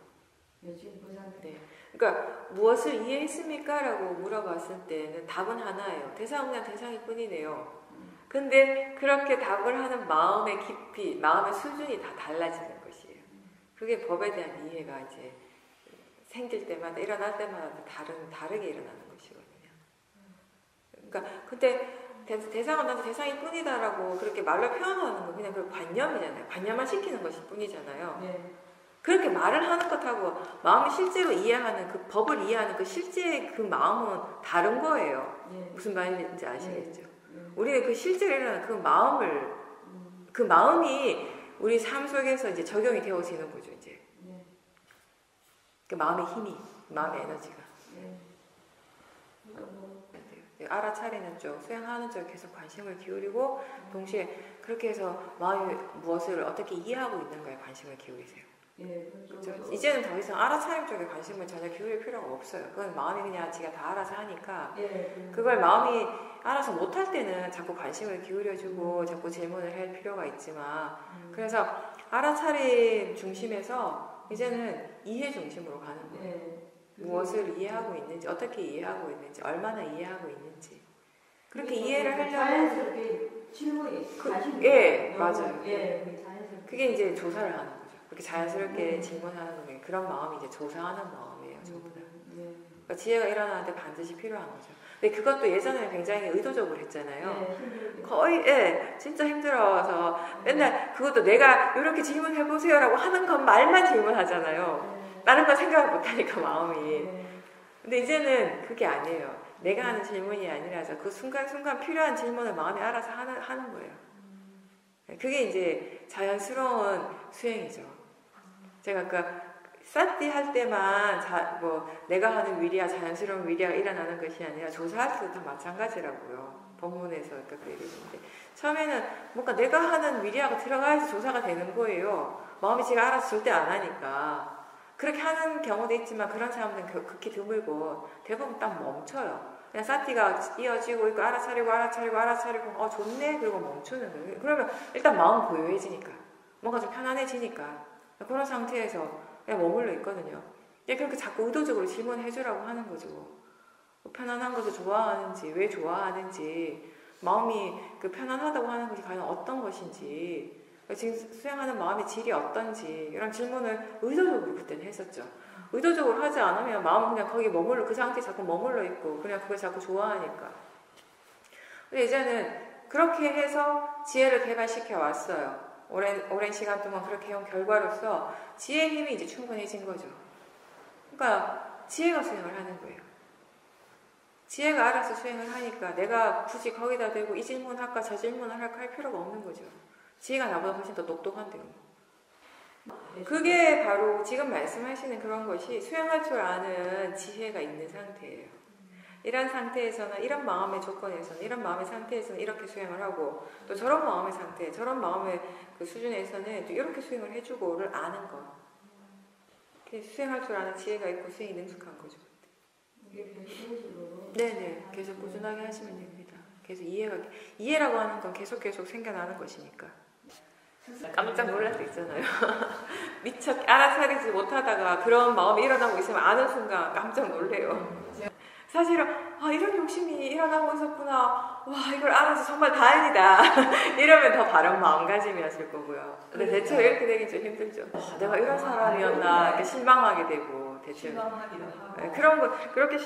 네. 그러니까 무엇을 이해했습니까? 라고 물어봤을 때는 답은 하나예요. 대상은 그냥 대상일 뿐이네요. 근데 그렇게 답을 하는 마음의 깊이, 마음의 수준이 다 달라지는 것이에요. 그게 법에 대한 이해가 이제 생길 때마다, 일어날 때마다 다르게 일어나는 것이거든요. 그러니까 근데 대상은 나도 대상일 뿐이다라고 그렇게 말로 표현하는 건 그냥 그 관념이잖아요. 관념만 시키는 것일 뿐이잖아요. 그렇게 말을 하는 것하고 마음이 실제로 이해하는 그 법을 이해하는 그 실제 그 마음은 다른 거예요. 무슨 말인지 아시겠죠? 우리는 그 실제로 일어나는 그 마음이 우리 삶 속에서 이제 적용이 되어지는 거죠, 이제. 그 마음의 힘이, 마음의 에너지가. 알아차리는 쪽, 수행하는 쪽에 계속 관심을 기울이고 동시에 그렇게 해서 마음이 무엇을 어떻게 이해하고 있는가에 관심을 기울이세요. 그렇죠? 이제는 더 이상 알아차림 쪽에 관심을 전혀 기울일 필요가 없어요. 그건 마음이 그냥 지가 다 알아서 하니까 그걸 마음이 알아서 못할 때는 자꾸 관심을 기울여주고 자꾸 질문을 할 필요가 있지만 그래서 알아차림 중심에서 이제는 이해 중심으로 가는 거예요. 무엇을 이해하고 있는지, 어떻게 이해하고 있는지, 얼마나 이해하고 있는지 그렇게 이해를 하려면 자연스럽게 질문이 예, 맞아요. 예, 자연스럽게. 그게 이제 조사를 하는 거죠. 그렇게 자연스럽게 질문하는 거예요. 그런 마음이 이제 조사하는 마음이에요, 전부 다. 그러니까 지혜가 일어나는데 반드시 필요한 거죠. 근데 그것도 예전에는 굉장히 의도적으로 했잖아요. 거의 진짜 힘들어서 맨날 그것도 내가 이렇게 질문해보세요라고 하는 건 말만 질문하잖아요. 다른 건 생각을 못하니까 마음이. 근데 이제는 그게 아니에요. 내가 하는 질문이 아니라서 그 순간순간 필요한 질문을 마음이 알아서 하는 거예요. 그게 이제 자연스러운 수행이죠. 제가 아까 사띠 할 때만 내가 하는 위리아, 자연스러운 위리아가 일어나는 것이 아니라 조사할 때도 다 마찬가지라고요. 법문에서 그렇게 얘기했는데 처음에는 뭔가 내가 하는 위리아가 들어가야지 조사가 되는 거예요. 마음이 제가 알아서 절대 안 하니까. 그렇게 하는 경우도 있지만 그런 사람들은 극히 드물고 대부분 딱 멈춰요. 그냥 사띠가 이어지고 있고 알아차리고 좋네 그리고 멈추는 거예요. 그러면 일단 마음 고요해지니까 뭔가 좀 편안해지니까 그런 상태에서 그냥 머물러 있거든요. 그렇게 자꾸 의도적으로 질문해 주라고 하는 거죠. 편안한 것을 좋아하는지, 왜 좋아하는지, 마음이 그 편안하다고 하는 것이 과연 어떤 것인지, 지금 수행하는 마음의 질이 어떤지 이런 질문을 의도적으로 그때는 했었죠. 의도적으로 하지 않으면 마음은 그냥 거기 그 상태에 자꾸 머물러 있고 그냥 그걸 자꾸 좋아하니까. 근데 이제는 그렇게 해서 지혜를 개발시켜 왔어요. 오랜 시간 동안 그렇게 해온 결과로서 지혜의 힘이 이제 충분해진 거죠. 그러니까 지혜가 수행을 하는 거예요. 지혜가 알아서 수행을 하니까 내가 굳이 거기다 대고 이 질문 할까 저 질문을 할까 할 필요가 없는 거죠. 지혜가 나보다 훨씬 더 똑똑한데요. 그게 바로 지금 말씀하시는 그런 것이 수행할 줄 아는 지혜가 있는 상태예요. 이런 상태에서는 이런 마음의 조건에서는 이런 마음의 상태에서는 이렇게 수행을 하고 또 저런 마음의 상태, 저런 마음의 그 수준에서는 또 이렇게 수행을 해주고를 아는 것. 수행할 줄 아는 지혜가 있고 수행이 능숙한 거죠. 네네, 계속 꾸준하게 하시면 됩니다. 계속 이해라고 하는 건 계속 생겨나는 것이니까. 깜짝 놀랄 때 있잖아요. 미처 알아차리지 못하다가 그런 마음이 일어나고 있으면 아는 순간 깜짝 놀래요. 사실은 이런 욕심이 일어나고 있었구나. 와, 이걸 알아서 정말 다행이다. 이러면 더 바른 마음가짐이었을 거고요. 근데 대체로 이렇게 되긴 좀 힘들죠. 내가 이런 사람이었나 이렇게 실망하게 되고 대체로. 네, 그런 거 그렇게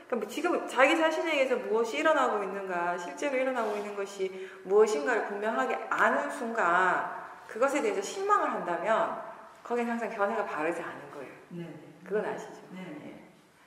그러니까 지금 자기 자신에게서 무엇이 일어나고 있는가, 실제로 일어나고 있는 것이 무엇인가를 분명하게 아는 순간 그것에 대해서 실망을 한다면 거긴 항상 견해가 바르지 않은 거예요. 그건 아시죠?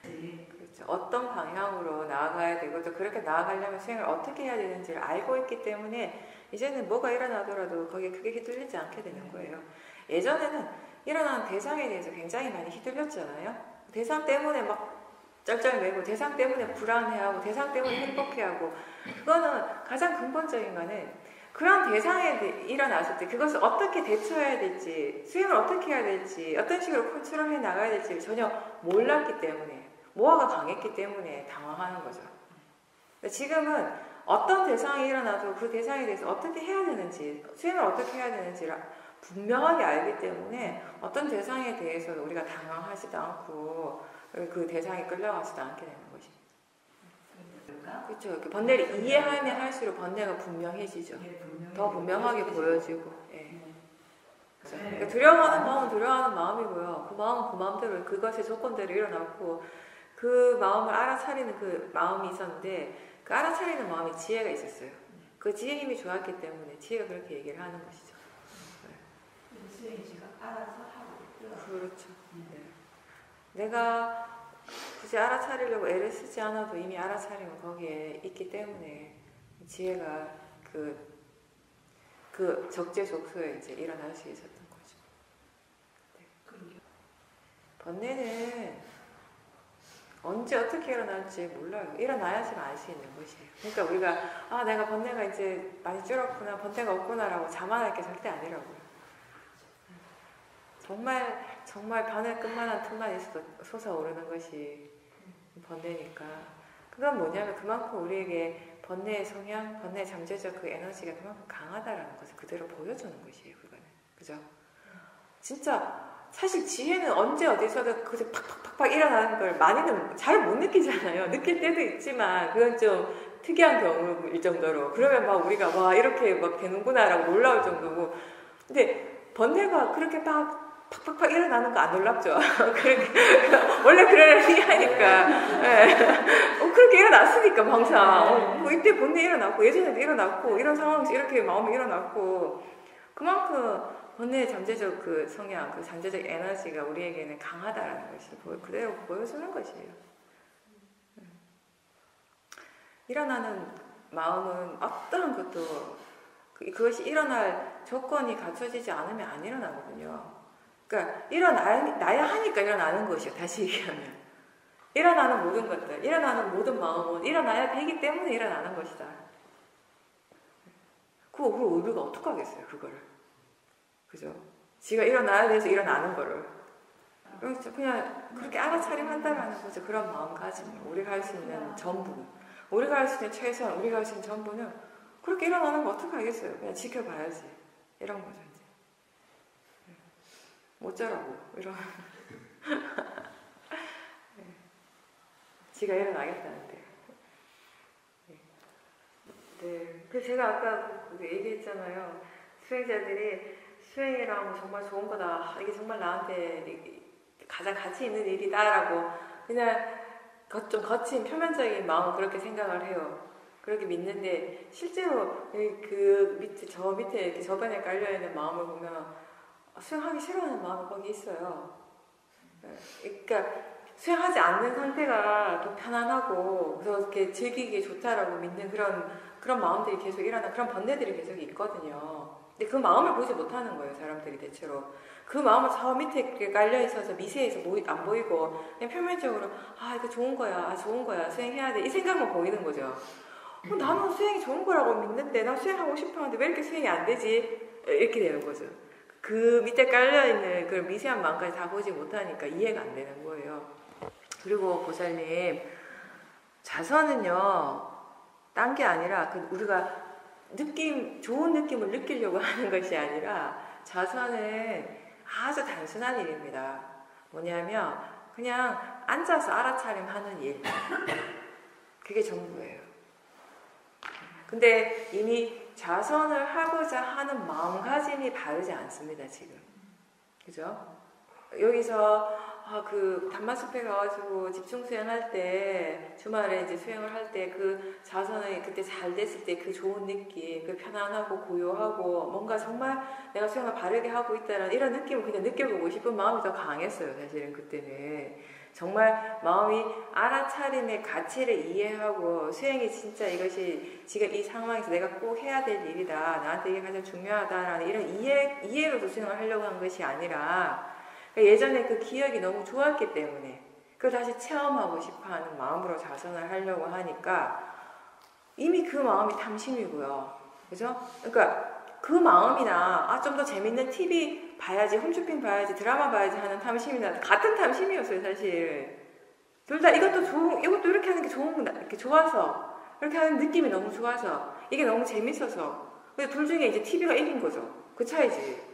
그렇죠. 어떤 방향으로 나아가야 되고 또 그렇게 나아가려면 수행을 어떻게 해야 되는지를 알고 있기 때문에 이제는 뭐가 일어나더라도 거기에 크게 휘둘리지 않게 되는 거예요. 예전에는 일어나는 대상에 대해서 굉장히 많이 휘둘렸잖아요. 대상 때문에 막 쩔쩔매고 대상 때문에 불안해하고 대상 때문에 행복해하고 그거는 가장 근본적인 거는 그런 대상에 일어났을 때 그것을 어떻게 대처해야 될지 수행을 어떻게 해야 될지 어떤 식으로 컨트롤해 나가야 될지 전혀 몰랐기 때문에 모아가 강했기 때문에 당황하는 거죠. 지금은 어떤 대상이 일어나도 그 대상에 대해서 어떻게 해야 되는지 수행을 어떻게 해야 되는지를 분명하게 알기 때문에 어떤 대상에 대해서 우리가 당황하지도 않고 그 대상에 끌려가지도 않게 되는 것입니다. 그렇죠. 번뇌를 이해하면 할수록 번뇌가 분명해지죠. 더 분명하게 보여지고. 예. 그러니까 두려워하는 마음은 두려워하는 마음이고요. 그 마음은 그 마음대로 그것의 조건대로 일어났고 그 마음을 알아차리는 그 마음이 있었는데 그 알아차리는 마음이 지혜가 있었어요. 그 지혜 힘이 좋았기 때문에 지혜가 그렇게 얘기를 하는 것이죠. 수행지가 알아서 하고 그렇죠. 네. 내가 굳이 알아차리려고 애를 쓰지 않아도 이미 알아차리면 거기에 있기 때문에 지혜가 그 적재적소에 이제 일어날 수 있었던 거죠. 네. 번뇌는 언제 어떻게 일어날지 몰라요. 일어나야지만 알 수 있는 것이에요. 그러니까 우리가 내가 번뇌가 이제 많이 줄었구나, 번뇌가 없구나라고 자만할 게 절대 아니라고요. 정말 바늘 끝만한 틈만 있어도 솟아오르는 것이 번뇌니까. 그건 뭐냐면 그만큼 우리에게 번뇌의 성향, 번뇌의 잠재적 그 에너지가 그만큼 강하다라는 것을 그대로 보여주는 것이에요. 그거는. 그죠? 진짜 사실 지혜는 언제 어디서든 그저 팍팍팍팍 일어나는 걸 많이는 잘 못 느끼잖아요. 느낄 때도 있지만 그건 좀 특이한 경우일 정도로 그러면 막 우리가 와 이렇게 막 되는구나라고 놀라울 정도고 근데 번뇌가 그렇게 막 팍팍팍 일어나는 거 안 놀랍죠? 원래 그러려니 하니까 그렇게 일어났으니까 항상 뭐 이때 번뇌 일어났고 예전에도 일어났고 이런 상황에서 이렇게 마음이 일어났고 그만큼 번뇌의 잠재적 그 성향, 그 잠재적 에너지가 우리에게는 강하다라는 것이 그대로 보여주는 것이에요. 일어나는 마음은 어떠한 것도 그것이 일어날 조건이 갖춰지지 않으면 안 일어나거든요. 그러니까 일어나야 하니까 일어나는 것이요. 다시 얘기하면 일어나는 모든 것들, 일어나는 모든 마음은 일어나야 되기 때문에 일어나는 것이다. 그거 우리가 어떡하겠어요, 그거를. 그죠? 지가 일어나야 돼서 일어나는 거를. 그냥 그렇게 알아차림한다라는 거죠. 그런 마음가짐. 우리가 할 수 있는 전부는. 우리가 할 수 있는 최선, 우리가 할 수 있는 전부는 그렇게 일어나는 거 어떡하겠어요. 그냥 지켜봐야지. 이런 거죠, 이제. 어쩌라고, 이런. 지가 일어나겠다는데. 네. 그래서 제가 아까 얘기했잖아요. 수행자들이 수행이라면 정말 좋은 거다. 이게 정말 나한테 가장 가치 있는 일이다라고 그냥 좀 거친 표면적인 마음은 그렇게 생각을 해요. 그렇게 믿는데 실제로 그 밑에 저 밑에 이렇게 저변에 깔려 있는 마음을 보면 수행하기 싫어하는 마음이 거기 있어요. 그러니까 수행하지 않는 상태가 더 편안하고 그래서 이렇게 즐기기 좋다라고 믿는 그런 마음들이 계속 일어나 그런 번뇌들이 계속 있거든요. 근데 그 마음을 보지 못하는 거예요, 사람들이 대체로. 그 마음은 저 밑에 깔려 있어서 미세해서 안 보이고 그냥 표면적으로 이거 좋은 거야, 좋은 거야, 수행해야 돼 이 생각만 보이는 거죠. 나는 수행이 좋은 거라고 믿는데 나 수행하고 싶었는데 왜 이렇게 수행이 안 되지? 이렇게 되는 거죠. 그 밑에 깔려있는 그 미세한 마음까지 다 보지 못하니까 이해가 안 되는 거예요. 그리고 보살님, 자선은요, 딴 게 아니라 우리가 좋은 느낌을 느끼려고 하는 것이 아니라 자선은 아주 단순한 일입니다. 뭐냐면 그냥 앉아서 알아차림하는 일. 그게 전부예요. 근데 이미 자선을 하고자 하는 마음가짐이 바르지 않습니다, 지금. 그죠? 여기서 그 단마숲에 가가지고 집중 수행할 때 주말에 이제 수행을 할 때 그 자선이 그때 잘 됐을 때 그 좋은 느낌, 그 편안하고 고요하고 뭔가 정말 내가 수행을 바르게 하고 있다는 이런 느낌을 그냥 느껴보고 싶은 마음이 더 강했어요, 사실은 그때는. 정말 마음이 알아차림의 가치를 이해하고 수행이 진짜 이것이 지금 이 상황에서 내가 꼭 해야 될 일이다, 나한테 이게 가장 중요하다라는 이런 이해로서 수행을 하려고 한 것이 아니라 예전에 그 기억이 너무 좋았기 때문에 그걸 다시 체험하고 싶어하는 마음으로 자선을 하려고 하니까 이미 그 마음이 탐심이고요. 그죠? 그러니까 그 마음이나 좀 더 재밌는 TV 봐야지, 홈쇼핑 봐야지, 드라마 봐야지 하는 탐심이나 같은 탐심이었어요, 사실. 둘 다 이것도 이렇게 하는 게 이렇게 좋아서, 이렇게 하는 느낌이 너무 좋아서, 이게 너무 재밌어서. 근데 둘 중에 이제 TV가 이긴 거죠. 그 차이지.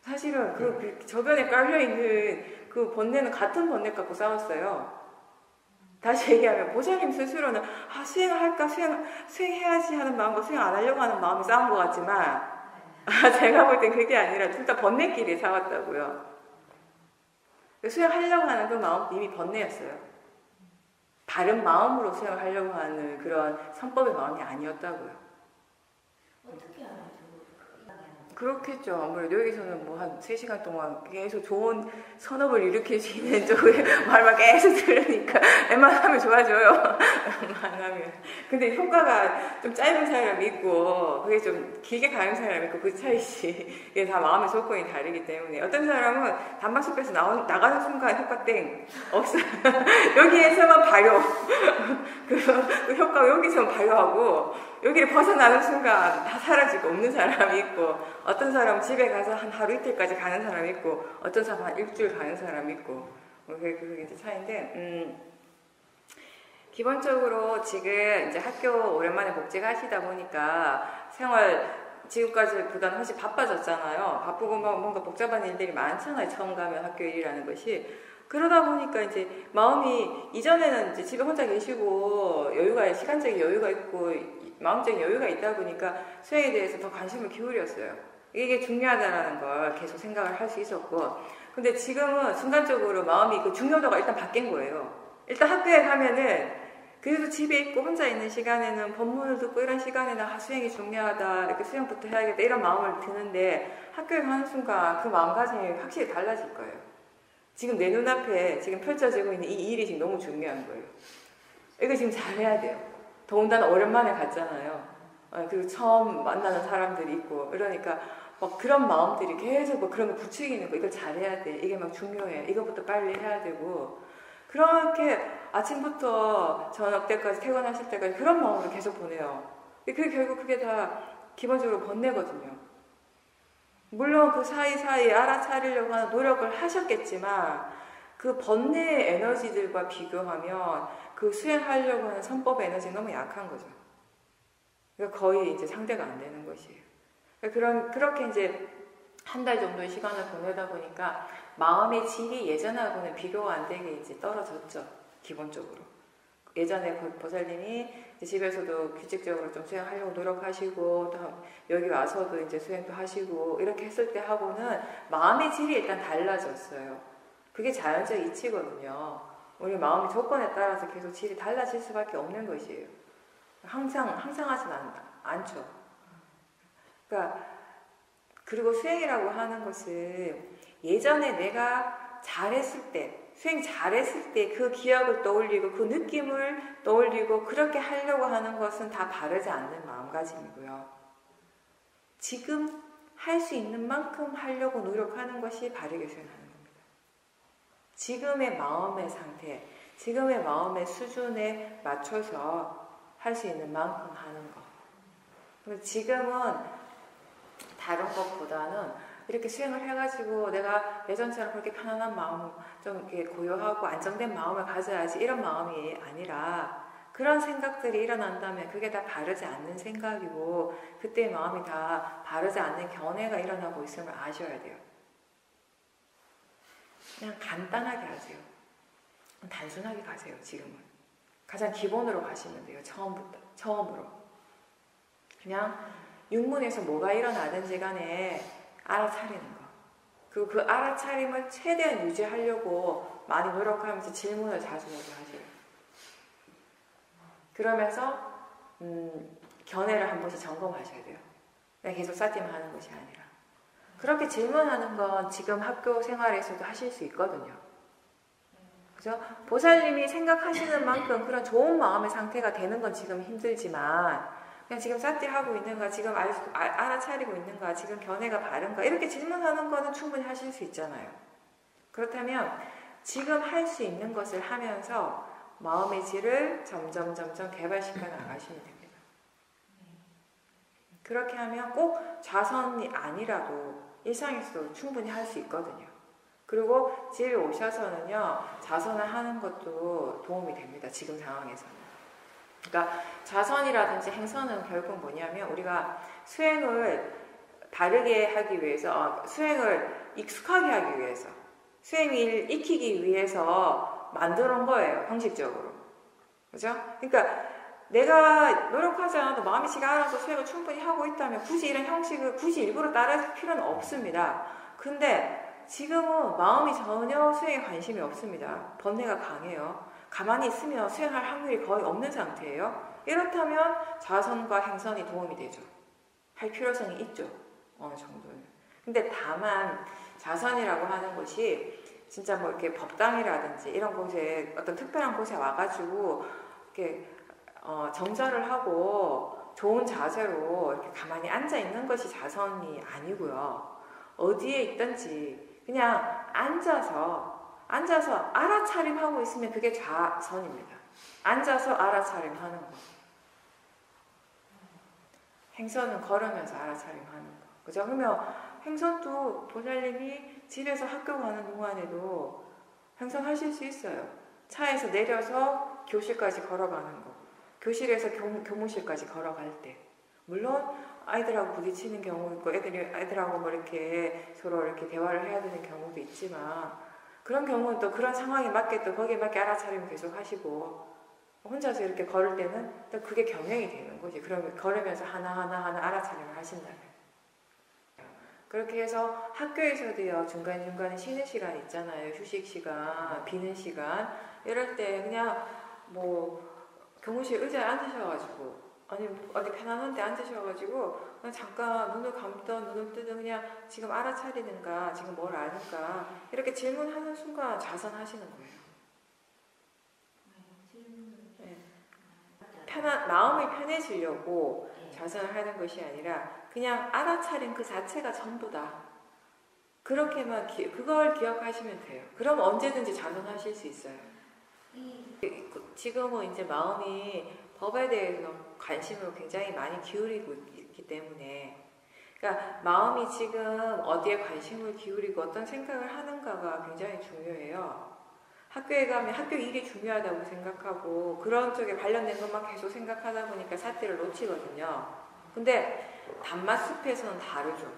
사실은 그 저변에 깔려있는 그 번뇌는 같은 번뇌 갖고 싸웠어요. 다시 얘기하면 보살님 스스로는 수행을 할까, 수행해야지 하는 마음과 수행 안 하려고 하는 마음이 싸운 것 같지만 제가 볼 땐 그게 아니라 둘 다 번뇌끼리 싸웠다고요. 수행하려고 하는 그 마음 이미 번뇌였어요. 바른 마음으로 수행을 하려고 하는 그런 선법의 마음이 아니었다고요. 어떻게 알아요? 그렇겠죠. 아무래도 여기서는 뭐 한 3시간 동안 계속 좋은 선업을 일으킬 수 있는 쪽의 말만 계속 들으니까 웬만하면 좋아져요. 웬만하면. 근데 효과가 좀 짧은 사람이 있고 그게 좀 길게 가는 사람이 있고 그 차이지. 이게 다 마음의 조건이 다르기 때문에 어떤 사람은 단마숲에서 나가는 순간 효과 땡 없어요. 여기에서만 발효. 그 효과가 여기서만 발효하고 여기를 벗어나는 순간 다 사라지고 없는 사람이 있고 어떤 사람은 집에 가서 한 하루 이틀까지 가는 사람이 있고 어떤 사람은 한 일주일 가는 사람이 있고 그게 이제 차이인데 기본적으로 지금 이제 학교 오랜만에 복직하시다 보니까 생활 지금까지 보다는 훨씬 바빠졌잖아요. 바쁘고 뭔가 복잡한 일들이 많잖아요. 처음 가면 학교 일이라는 것이 그러다 보니까 이제 마음이 이전에는 이제 집에 혼자 계시고 시간적인 여유가 있고 마음적인 여유가 있다 보니까 수행에 대해서 더 관심을 기울였어요. 이게 중요하다라는 걸 계속 생각을 할 수 있었고, 근데 지금은 순간적으로 마음이 그 중요도가 일단 바뀐 거예요. 일단 학교에 가면은 그래도 집에 있고 혼자 있는 시간에는 법문을 듣고 이런 시간에는 수행이 중요하다, 이렇게 수행부터 해야겠다 이런 마음을 드는데 학교에 가는 순간 그 마음가짐이 확실히 달라질 거예요. 지금 내 눈앞에 지금 펼쳐지고 있는 이 일이 지금 너무 중요한 거예요. 이거 지금 잘해야 돼요. 더군다나 오랜만에 갔잖아요. 그리고 처음 만나는 사람들이 있고 그러니까 막 그런 마음들이 계속 막 그런 거 부추기는 거, 이걸 잘해야 돼, 이게 막 중요해, 이거부터 빨리 해야 되고, 그렇게 아침부터 저녁 때까지 퇴근하실 때까지 그런 마음으로 계속 보내요. 결국 그게 다 기본적으로 번뇌거든요. 물론 그 사이사이 알아차리려고 하는 노력을 하셨겠지만 그 번뇌의 에너지들과 비교하면 그 수행하려고 하는 선법의 에너지는 너무 약한 거죠. 그러니까 거의 이제 상대가 안 되는 것이에요. 그렇게 이제 한 달 정도의 시간을 보내다 보니까 마음의 질이 예전하고는 비교가 안 되게 이제 떨어졌죠. 기본적으로. 예전에 보살님이 집에서도 규칙적으로 좀 수행하려고 노력하시고, 또 여기 와서도 이제 수행도 하시고, 이렇게 했을 때 하고는 마음의 질이 일단 달라졌어요. 그게 자연적 이치거든요. 우리 마음의 조건에 따라서 계속 질이 달라질 수밖에 없는 것이에요. 항상 하진 않죠. 그러니까, 그리고 수행이라고 하는 것은 예전에 내가 잘했을 때, 수행 잘했을 때 그 기억을 떠올리고 그 느낌을 떠올리고 그렇게 하려고 하는 것은 다 바르지 않는 마음가짐이고요. 지금 할 수 있는 만큼 하려고 노력하는 것이 바르게 수행하는 겁니다. 지금의 마음의 상태, 지금의 마음의 수준에 맞춰서 할 수 있는 만큼 하는 것. 지금은 다른 것보다는 이렇게 수행을 해가지고 내가 예전처럼 그렇게 편안한 마음, 좀 이렇게 고요하고 안정된 마음을 가져야지 이런 마음이 아니라, 그런 생각들이 일어난다면 그게 다 바르지 않는 생각이고 그때 마음이 다 바르지 않는 견해가 일어나고 있음을 아셔야 돼요. 그냥 간단하게 하세요. 단순하게 가세요. 지금은 가장 기본으로 가시면 돼요. 처음으로 그냥 육문에서 뭐가 일어나든지 간에 알아차리는 거. 그리고 그 알아차림을 최대한 유지하려고 많이 노력하면서 질문을 자주 하세요. 그러면서 견해를 한 번씩 점검하셔야 돼요. 그냥 계속 쌓기만 하는 것이 아니라. 그렇게 질문하는 건 지금 학교 생활에서도 하실 수 있거든요. 그죠? 보살님이 생각하시는 만큼 그런 좋은 마음의 상태가 되는 건 지금 힘들지만, 그냥 지금 삿띠하고 있는가, 지금 알아차리고 있는가, 지금 견해가 바른가, 이렇게 질문하는 거는 충분히 하실 수 있잖아요. 그렇다면 지금 할 수 있는 것을 하면서 마음의 질을 점점 개발시켜 나가시면 됩니다. 그렇게 하면 꼭 좌선이 아니라도 일상에서도 충분히 할 수 있거든요. 그리고 집에 오셔서는요, 좌선을 하는 것도 도움이 됩니다. 지금 상황에서는. 그러니까 좌선이라든지 행선은 결국 뭐냐면, 우리가 수행을 바르게 하기 위해서, 수행을 익숙하게 하기 위해서, 수행을 익히기 위해서 만들어 놓은 거예요. 형식적으로. 그죠? 그러니까 내가 노력하지 않아도 마음이 지가 알아서 수행을 충분히 하고 있다면 굳이 이런 형식을 굳이 일부러 따를 필요는 없습니다. 근데 지금은 마음이 전혀 수행에 관심이 없습니다. 번뇌가 강해요. 가만히 있으면 수행할 확률이 거의 없는 상태예요. 이렇다면 좌선과 행선이 도움이 되죠. 할 필요성이 있죠. 어느 정도는. 근데 다만 좌선이라고 하는 것이 진짜 뭐 이렇게 법당이라든지 이런 곳에, 어떤 특별한 곳에 와가지고 이렇게 정절을 하고 좋은 자세로 이렇게 가만히 앉아 있는 것이 좌선이 아니고요. 어디에 있든지 그냥 앉아서 알아차림하고 있으면 그게 좌선입니다. 앉아서 알아차림하는 거. 행선은 걸으면서 알아차림하는 거. 그죠? 그러면 행선도 보살님이 집에서 학교 가는 동안에도 행선하실 수 있어요. 차에서 내려서 교실까지 걸어가는 거. 교실에서 교무실까지 걸어갈 때. 물론 아이들하고 부딪히는 경우 있고 애들하고 뭐 이렇게 서로 이렇게 대화를 해야 되는 경우도 있지만, 그런 경우는 또 그런 상황에 맞게 또 거기에 맞게 알아차림 계속 하시고 혼자서 이렇게 걸을 때는 또 그게 경영이 되는 거지. 그러면 걸으면서 하나하나 알아차림을 하신다면. 그렇게 해서 학교에서도요, 중간중간에 쉬는 시간 있잖아요. 휴식 시간, 비는 시간. 이럴 때 그냥 뭐 교무실 의자에 앉으셔가지고 아니 어디 편안한 데 앉으셔가지고 그냥 잠깐 눈을 감든 눈을 뜨든 그냥 지금 알아차리는가 지금 뭘 아는가 이렇게 질문하는 순간 자선하시는 거예요. 네. 마음이 편해지려고 자선을 하는 것이 아니라 그냥 알아차린 그 자체가 전부다. 그렇게만 그걸 기억하시면 돼요. 그럼 언제든지 자선하실 수 있어요. 지금은 이제 마음이 법에 대해서 관심을 굉장히 많이 기울이고 있기 때문에 그러니까 마음이 지금 어디에 관심을 기울이고 어떤 생각을 하는가가 굉장히 중요해요. 학교에 가면 학교 일이 중요하다고 생각하고 그런 쪽에 관련된 것만 계속 생각하다 보니까 삿대를 놓치거든요. 근데 단맛숲에서는 다르죠.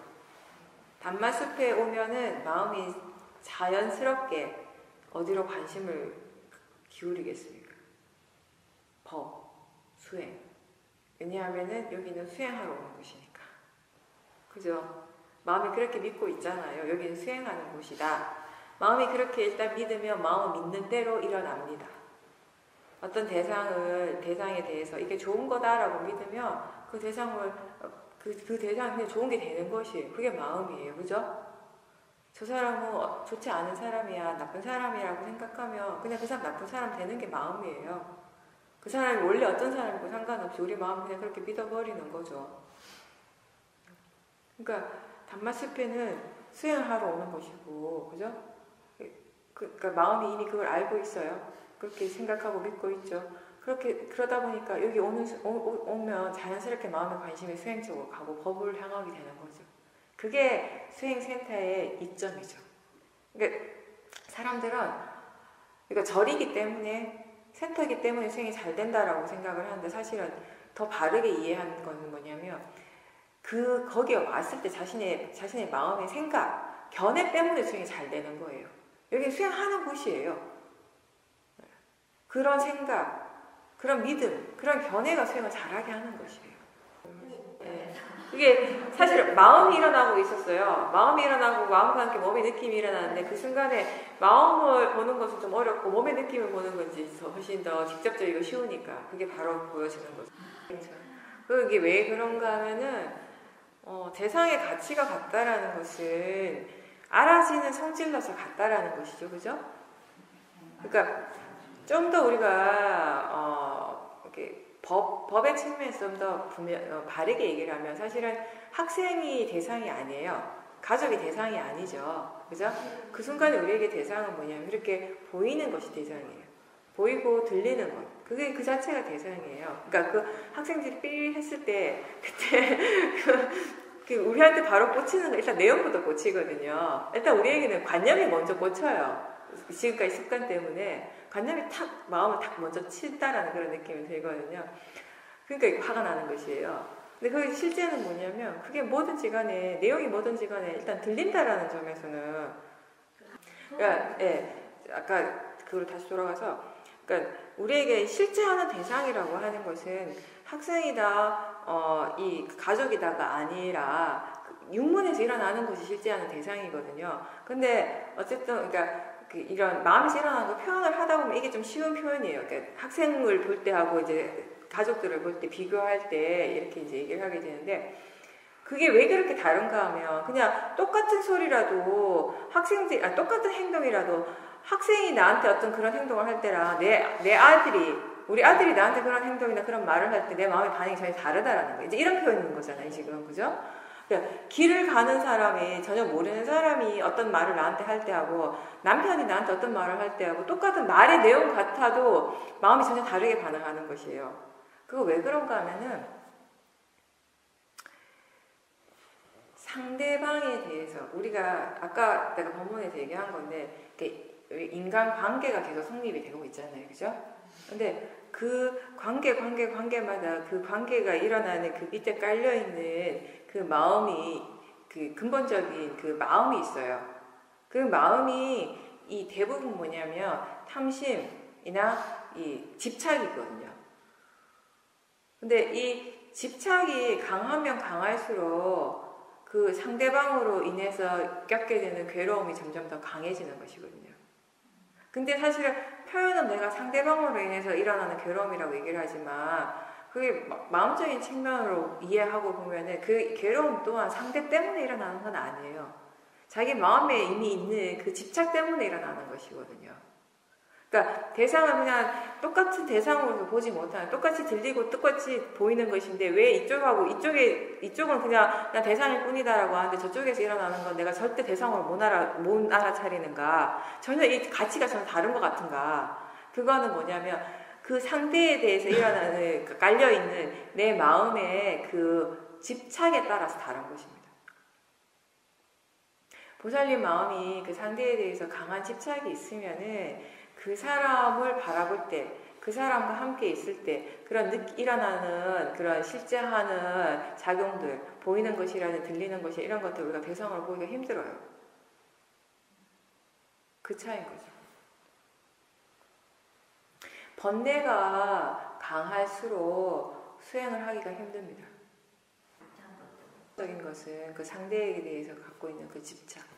단맛숲에 오면은 마음이 자연스럽게 어디로 관심을 기울이겠습니까? 법, 수행. 왜냐하면은 여기는 수행하러 오는 곳이니까. 그죠? 마음이 그렇게 믿고 있잖아요. 여기는 수행하는 곳이다. 마음이 그렇게 일단 믿으면 마음을 믿는 대로 일어납니다. 어떤 대상에 대해서 이게 좋은 거다라고 믿으면 그 대상이 그냥 좋은 게 되는 것이에요. 그게 마음이에요. 그죠? 저 사람은 좋지 않은 사람이야, 나쁜 사람이라고 생각하면 그냥 그 사람 나쁜 사람 되는 게 마음이에요. 그 사람이 원래 어떤 사람이고 상관없이 우리 마음은 그냥 그렇게 믿어버리는 거죠. 그러니까 단맛숲에는 수행하러 오는 것이고, 그죠? 그러니까 마음이 이미 그걸 알고 있어요. 그렇게 생각하고 믿고 있죠. 그러다 보니까 여기 오면 자연스럽게 마음의 관심이 수행 쪽으로 가고 법을 향하게 되는 거죠. 그게 수행센터의 이점이죠. 그러니까 사람들은 그러니까 절이기 때문에 센터이기 때문에 수행이 잘 된다라고 생각을 하는데 사실은 더 바르게 이해하는 건 뭐냐면 거기에 왔을 때 자신의 마음의 생각, 견해 때문에 수행이 잘 되는 거예요. 여기 수행하는 곳이에요. 그런 생각, 그런 믿음, 그런 견해가 수행을 잘하게 하는 것이에요. 네. 그게 사실 마음이 일어나고 있었어요. 마음이 일어나고 마음과 함께 몸의 느낌이 일어나는데 그 순간에 마음을 보는 것은 좀 어렵고 몸의 느낌을 보는 건지 훨씬 더 직접적이고 쉬우니까 그게 바로 보여지는 거죠. 그렇죠. 그게 왜 그런가 하면은 대상의 가치가 같다라는 것은 알아지는 성질로서 같다라는 것이죠. 그죠? 그러니까 좀 더 우리가 이렇게 법의 측면에서 좀 더 바르게 얘기를 하면 사실은 학생이 대상이 아니에요. 가족이 대상이 아니죠. 그죠? 그 순간에 우리에게 대상은 뭐냐면 이렇게 보이는 것이 대상이에요. 보이고 들리는 것. 그게 그 자체가 대상이에요. 그러니까 그 학생들이 삐 했을 때 그때 우리한테 바로 꽂히는 거 일단 내용부터 꽂히거든요. 일단 우리에게는 관념이 먼저 꽂혀요. 지금까지 습관 때문에 관념이 마음을 탁 먼저 친다라는 그런 느낌이 들거든요. 그러니까 화가 나는 것이에요. 근데 그게 실제는 뭐냐면 그게 뭐든지 간에 내용이 뭐든지 간에 일단 들린다라는 점에서는 그러니까 아까 그걸 다시 돌아가서 그러니까 우리에게 실제 하는 대상이라고 하는 것은 학생이다 이 가족이다가 아니라 육문에서 일어나는 것이 실제 하는 대상이거든요. 근데 어쨌든 그러니까 이런 마음에서 일어나는 걸 표현을 하다 보면 이게 좀 쉬운 표현이에요. 그러니까 학생을 볼 때 하고 이제 가족들을 볼 때 비교할 때 이렇게 이제 얘기를 하게 되는데 그게 왜 그렇게 다른가 하면 그냥 똑같은 소리라도 똑같은 행동이라도 학생이 나한테 어떤 그런 행동을 할 때랑 우리 아들이 나한테 그런 행동이나 그런 말을 할 때 내 마음의 반응이 전혀 다르다라는 거예요. 이제 이런 표현인 거잖아요, 지금. 그죠? 그러니까 길을 가는 사람이 전혀 모르는 사람이 어떤 말을 나한테 할 때하고 남편이 나한테 어떤 말을 할 때하고 똑같은 말의 내용 같아도 마음이 전혀 다르게 반응하는 것이에요. 그거 왜 그런가 하면은 상대방에 대해서 우리가 아까 내가 본문에서 얘기한 건데 인간 관계가 계속 성립이 되고 있잖아요. 그죠? 근데 그 관계마다 그 관계가 일어나는 그 밑에 깔려있는 그 마음이 그 근본적인 그 마음이 있어요. 그 마음이 이 대부분 뭐냐면 탐심이나 이 집착이거든요. 근데 이 집착이 강하면 강할수록 그 상대방으로 인해서 겪게 되는 괴로움이 점점 더 강해지는 것이거든요. 근데 사실은 표현은 내가 상대방으로 인해서 일어나는 괴로움이라고 얘기를 하지만 그게 마음적인 측면으로 이해하고 보면은 그 괴로움 또한 상대 때문에 일어나는 건 아니에요. 자기 마음에 이미 있는 그 집착 때문에 일어나는 것이거든요. 그러니까 대상은 그냥 똑같은 대상으로 보지 못하는, 똑같이 들리고 똑같이 보이는 것인데 왜 이쪽하고 이쪽은 그냥 대상일 뿐이다라고 하는데 저쪽에서 일어나는 건 내가 절대 대상으로 못 알아차리는가? 전혀 이 가치가 전혀 다른 것 같은가? 그거는 뭐냐면 그 상대에 대해서 일어나는 깔려있는 내 마음의 그 집착에 따라서 다른 것입니다. 보살님 마음이 그 상대에 대해서 강한 집착이 있으면은 그 사람을 바라볼 때, 그 사람과 함께 있을 때 그런 일어나는 그런 실제 하는 작용들, 보이는 것이라든 들리는 것이 이런 것들 우리가 대상으로 보기가 힘들어요. 그 차이인 거죠. 번뇌가 강할수록 수행을 하기가 힘듭니다. 적인 것은 그 상대에 대해서 갖고 있는 그 집착.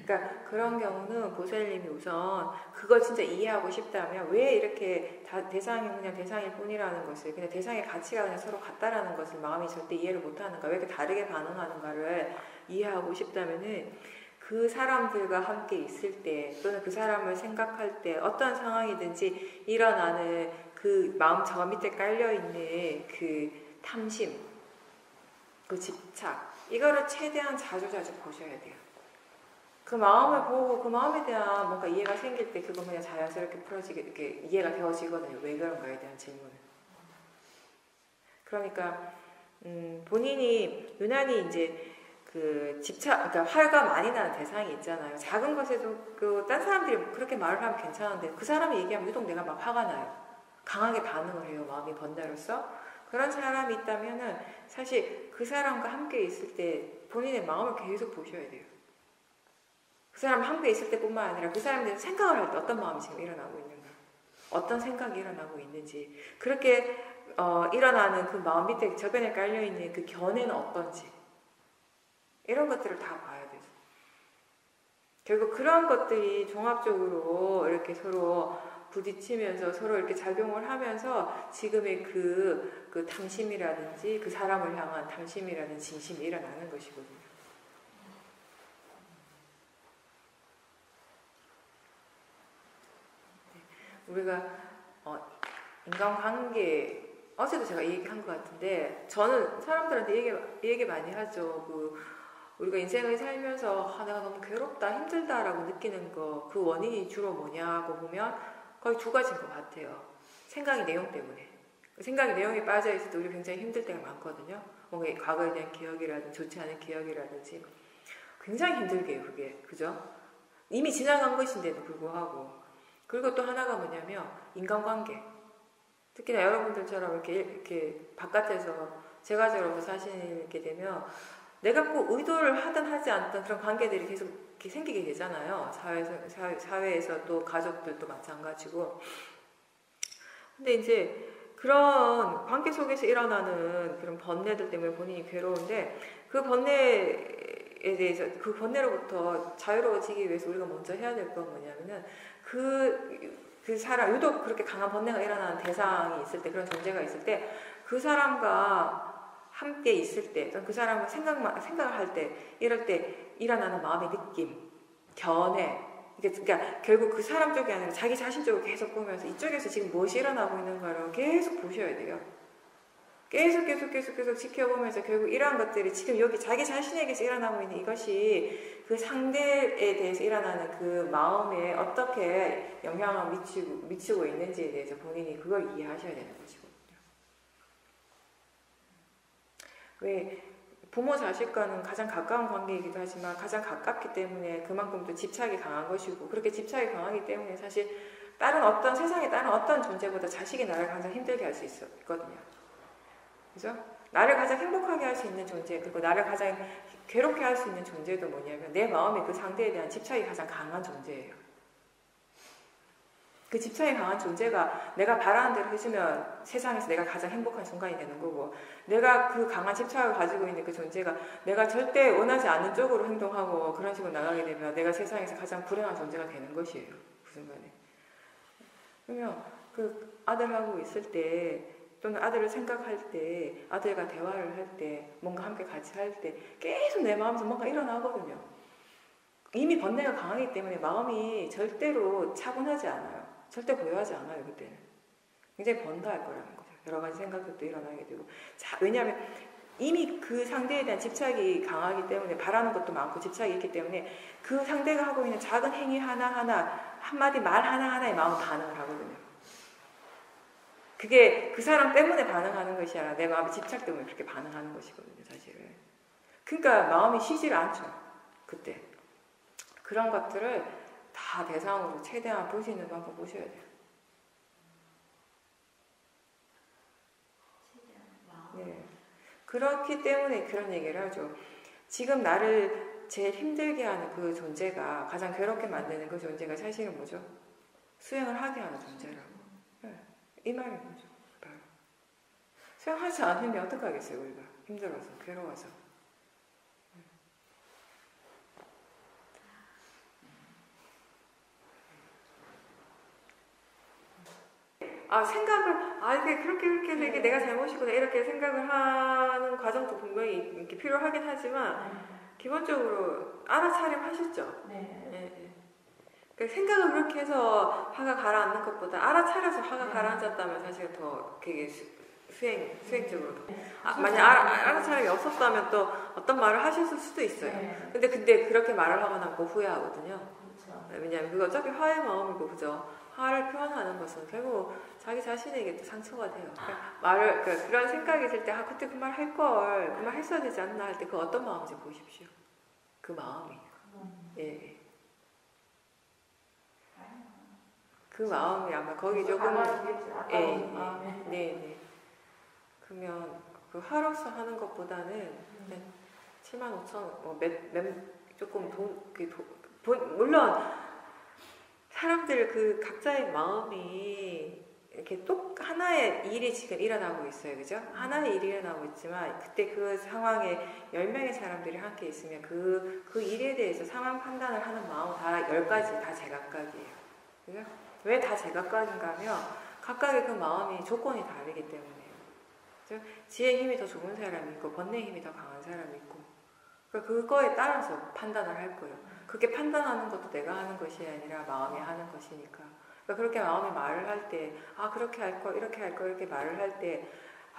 그러니까 그런 경우는 보살님이 우선 그걸 진짜 이해하고 싶다면 왜 이렇게 대상이 그냥 대상일 뿐이라는 것을, 그냥 대상의 가치가 그냥 서로 같다라는 것을 마음이 절대 이해를 못하는가, 왜 이렇게 다르게 반응하는가를 이해하고 싶다면은 그 사람들과 함께 있을 때 또는 그 사람을 생각할 때 어떤 상황이든지 일어나는 그 마음 저 밑에 깔려있는 그 탐심, 그 집착, 이거를 최대한 자주 보셔야 돼요. 그 마음을 보고 그 마음에 대한 뭔가 이해가 생길 때 그건 그냥 자연스럽게 풀어지게 이렇게 이해가 되어지거든요. 왜 그런가에 대한 질문을. 그러니까 본인이 유난히 이제 그 집착, 그러니까 화가 많이 나는 대상이 있잖아요. 작은 것에도 딴 사람들이 그렇게 말을 하면 괜찮은데 그 사람이 얘기하면 유독 내가 막 화가 나요. 강하게 반응을 해요. 마음이 번뇌로서. 그런 사람이 있다면은 사실 그 사람과 함께 있을 때 본인의 마음을 계속 보셔야 돼요. 그 사람 함께 있을 때뿐만 아니라 그 사람에 대해서 생각을 할 때 어떤 마음이 지금 일어나고 있는가, 어떤 생각이 일어나고 있는지, 그렇게 일어나는 그 마음 밑에 저변에 깔려있는 그 견해는 어떤지, 이런 것들을 다 봐야 돼요. 결국 그런 것들이 종합적으로 이렇게 서로 부딪히면서 서로 이렇게 작용을 하면서 지금의 그 탐심이라든지 그 사람을 향한 탐심이라든지 진심이 일어나는 것이거든요. 우리가 인간관계, 어제도 제가 이 얘기 한 것 같은데, 저는 사람들한테 얘기 많이 하죠. 우리가 인생을 살면서 내가 너무 괴롭다, 힘들다라고 느끼는 거, 그 원인이 주로 뭐냐고 보면 거의 두 가지인 것 같아요. 생각이 내용 때문에. 생각이 내용에 빠져있을 때 우리 굉장히 힘들 때가 많거든요. 뭔가 과거에 대한 기억이라든지 좋지 않은 기억이라든지 굉장히 힘들게 해요, 그게. 그죠? 이미 지나간 것인데도 불구하고. 그리고 또 하나가 뭐냐면 인간관계. 특히나 여러분들처럼 이렇게 바깥에서 제가적으로 사시게 되면 내가 꼭 의도를 하든 하지 않든 그런 관계들이 계속 이렇게 생기게 되잖아요. 사회에서 또 가족들도 마찬가지고. 근데 이제 그런 관계 속에서 일어나는 그런 번뇌들 때문에 본인이 괴로운데 그 번뇌에 대해서, 그 번뇌로부터 자유로워지기 위해서 우리가 먼저 해야 될 건 뭐냐면은 그 사람, 유독 그렇게 강한 번뇌가 일어나는 대상이 있을 때, 그런 존재가 있을 때, 그 사람과 함께 있을 때, 그 사람을 생각을 할 때, 이럴 때 일어나는 마음의 느낌, 견해, 그러니까 결국 그 사람 쪽이 아니라 자기 자신 쪽을 계속 보면서 이쪽에서 지금 무엇이 일어나고 있는가를 계속 보셔야 돼요. 계속 지켜보면서 결국 이러한 것들이 지금 여기 자기 자신에게서 일어나고 있는 이것이 그 상대에 대해서 일어나는 그 마음에 어떻게 영향을 미치고 있는지에 대해서 본인이 그걸 이해하셔야 되는 것이거든요. 왜 부모 자식과는 가장 가까운 관계이기도 하지만 가장 가깝기 때문에 그만큼 또 집착이 강한 것이고, 그렇게 집착이 강하기 때문에 사실 세상에 다른 어떤 존재보다 자식이 나를 가장 힘들게 할 수 있거든요. 그죠? 나를 가장 행복하게 할 수 있는 존재, 그리고 나를 가장 괴롭게 할 수 있는 존재도 뭐냐면 내 마음에 그 상대에 대한 집착이 가장 강한 존재예요. 그 집착이 강한 존재가 내가 바라는 대로 해주면 세상에서 내가 가장 행복한 순간이 되는 거고, 내가 그 강한 집착을 가지고 있는 그 존재가 내가 절대 원하지 않는 쪽으로 행동하고 그런 식으로 나가게 되면 내가 세상에서 가장 불행한 존재가 되는 것이에요. 그 순간에. 그러면 그 아들하고 있을 때, 또는 아들을 생각할 때, 아들과 대화를 할 때, 뭔가 함께 같이 할 때 계속 내 마음에서 뭔가 일어나거든요. 이미 번뇌가 강하기 때문에 마음이 절대로 차분하지 않아요. 절대 고요하지 않아요. 그때는 굉장히 번다할 거라는 거죠. 여러 가지 생각들도 일어나게 되고, 왜냐하면 이미 그 상대에 대한 집착이 강하기 때문에, 바라는 것도 많고 집착이 있기 때문에 그 상대가 하고 있는 작은 행위 하나하나, 한마디 말 하나하나에 마음은 반응을 하거든요. 그게 그 사람 때문에 반응하는 것이 아니라 내 마음의 집착 때문에 그렇게 반응하는 것이거든요, 사실은. 그러니까 마음이 쉬지를 않죠, 그때. 그런 것들을 다 대상으로 최대한 볼 수 있는 방법 보셔야 돼요. 네. 그렇기 때문에 그런 얘기를 하죠. 지금 나를 제일 힘들게 하는 그 존재가, 가장 괴롭게 만드는 그 존재가 사실은 뭐죠? 수행을 하게 하는 존재라고. 네. 이 말인 거죠. 바로. 수행하지 않으면 어떡하겠어요, 우리가. 힘들어서, 괴로워서. 생각을, 이게 그렇게 되게 내가 잘못이구나, 이렇게 생각을 하는 과정도 분명히 이렇게 필요하긴 하지만, 기본적으로 알아차림 하셨죠? 네. 그러니까 생각을 그렇게 해서 화가 가라앉는 것보다 알아차려서 화가 가라앉았다면 사실 더 그게 수행적으로 더. 만약 알아차림이 없었다면 또 어떤 말을 하셨을 수도 있어요. 근데 그렇게 말을 하고 나면 후회하거든요. 왜냐하면 그거 어차피 화의 마음이고, 그죠? 화를 표현하는 것은 결국 자기 자신에게 또 상처가 돼요. 그러니까 그런 생각이 들 때, 그때 그 말 할 걸, 그 말 했어야 되지 않나 할 때 그 어떤 마음인지 보십시오. 그 마음이. 예. 그 마음이 아마 거기 조금, 네. 그러면 그 화로서 하는 것보다는 75,000원, 조금 물론 사람들 그 각자의 마음이 이렇게 하나의 일이 지금 일어나고 있어요. 그죠? 하나의 일이 일어나고 있지만, 그때 그 상황에 10명의 사람들이 함께 있으면 그 일에 대해서 상황 판단을 하는 마음은 다 10가지 다 제각각이에요. 그죠? 왜 다 제각각인가 하면, 각각의 그 마음이 조건이 다르기 때문에요. 그죠? 지혜의 힘이 더 좋은 사람이 있고, 번뇌의 힘이 더 강한 사람이 있고, 그러니까 그거에 따라서 판단을 할 거예요. 그렇게 판단하는 것도 내가 하는 것이 아니라 마음이 하는 것이니까. 그러니까 그렇게 마음이 말을 할 때, 그렇게 할 거, 이렇게 할 거, 이렇게 말을 할 때,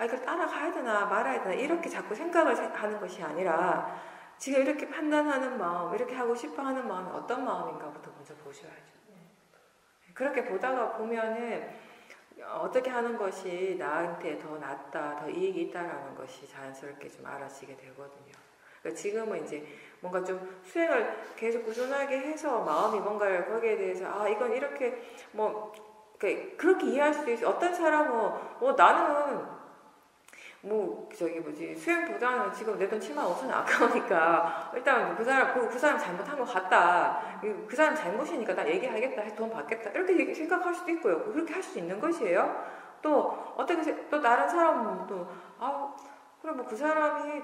이걸 따라가야 되나 말아야 되나 이렇게 자꾸 생각을 하는 것이 아니라, 지금 이렇게 판단하는 마음, 이렇게 하고 싶어 하는 마음이 어떤 마음인가부터 먼저 보셔야죠. 그렇게 보다가 보면은 어떻게 하는 것이 나한테 더 낫다, 더 이익이 있다라는 것이 자연스럽게 좀 알아지게 되거든요. 그러니까 지금은 이제 뭔가 좀 수행을 계속 꾸준하게 해서 마음이 뭔가를 거기에 대해서 이건 이렇게 그렇게 이해할 수도 있어요. 어떤 사람은 나는 수행보다는 지금 내 돈 75,000원 아까우니까 일단 그 사람 잘못한 것 같다, 그 사람 잘못이니까 나 얘기하겠다, 돈 받겠다, 이렇게 생각할 수도 있고요. 그렇게 할 수 있는 것이에요. 또 다른 사람은 그래 그 사람이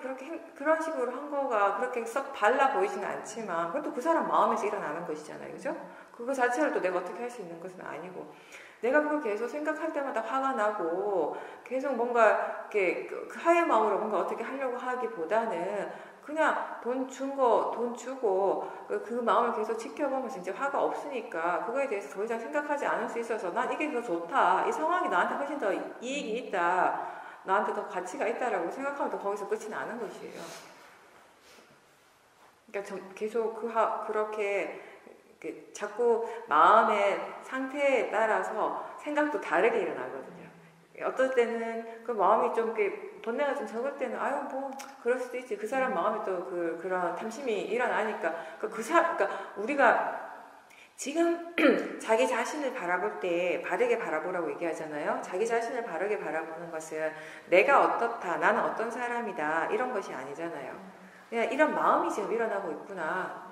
그런 식으로 한 거가 그렇게 썩 달라 보이지는 않지만, 그것도 그 사람 마음에서 일어나는 것이잖아요, 그죠? 그거 자체를 또 내가 어떻게 할 수 있는 것은 아니고, 내가 그걸 계속 생각할 때마다 화가 나고 계속 뭔가 이렇게 그 하의 마음으로 뭔가 어떻게 하려고 하기보다는 그냥 돈 주고 그 마음을 계속 지켜보면서 이제 화가 없으니까 그거에 대해서 더 이상 생각하지 않을 수 있어서, 난 이게 더 좋다, 이 상황이 나한테 훨씬 더 이익이 있다, 나한테 더 가치가 있다라고 생각하면 또 거기서 끝이 나는 것이에요. 그러니까 계속 그렇게 자꾸 마음의 상태에 따라서 생각도 다르게 일어나거든요. 어떨 때는 그 마음이 좀 번뇌가 좀 적을 때는 그럴 수도 있지. 그 사람 마음에 또 그런 탐심이 일어나니까 그러니까 우리가 지금 자기 자신을 바라볼 때 바르게 바라보라고 얘기하잖아요. 자기 자신을 바르게 바라보는 것은 내가 어떻다, 나는 어떤 사람이다, 이런 것이 아니잖아요. 그냥 이런 마음이 지금 일어나고 있구나.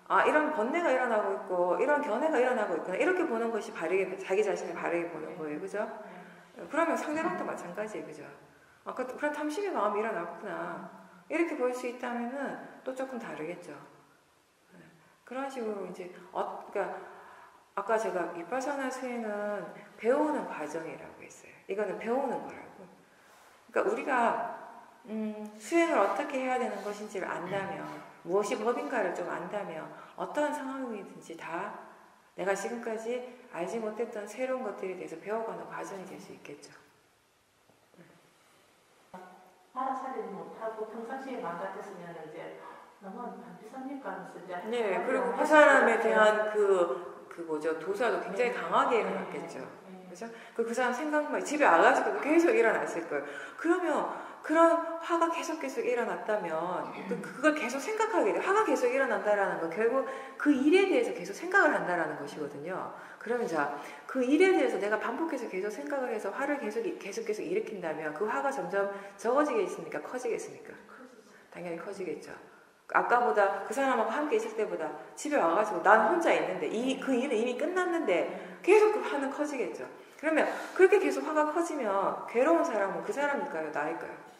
아, 이런 번뇌가 일어나고 있고 이런 견해가 일어나고 있구나 이렇게 보는 것이 바르게 자기 자신을 바르게 보는 거예요, 그죠? 그러면 상대방도 마찬가지예요, 그죠? 아, 그런 탐심의 마음이 일어났구나 이렇게 볼 수 있다면은 또 조금 다르겠죠. 그런 식으로 이제 그러니까 아까 제가 비파사나 수행은 배우는 과정이라고 했어요. 이거는 배우는 거라고. 그러니까 우리가 수행을 어떻게 해야 되는 것인지를 안다면, 무엇이 법인가를 좀 안다면 어떠한 상황이든지 다 내가 지금까지 알지 못했던 새로운 것들에 대해서 배워가는 과정이 될 수 있겠죠. 알아차리지 못하고 평상시에 망가졌으면 이제 너무 반비쌉니까 하면서 이제 네, 그리고 그 사람에 대한 그 뭐죠, 도사도 굉장히 강하게 일어났겠죠. 그죠? 그 사람 생각만 집에 와가지고 계속 일어났을 거예요. 그러면 그런 화가 계속 일어났다면 그걸 계속 생각하게 돼요. 화가 계속 일어난다라는 건 결국 그 일에 대해서 계속 생각을 한다라는 것이거든요. 그러면 자, 그 일에 대해서 내가 반복해서 계속 생각을 해서 화를 계속 일으킨다면 그 화가 점점 적어지겠습니까? 커지겠습니까? 당연히 커지겠죠. 아까보다 그 사람하고 함께 있을 때보다 집에 와가지고 난 혼자 있는데 그 일은 이미 끝났는데 계속 그 화는 커지겠죠. 그러면 그렇게 계속 화가 커지면 괴로운 사람은 그 사람일까요? 나일까요?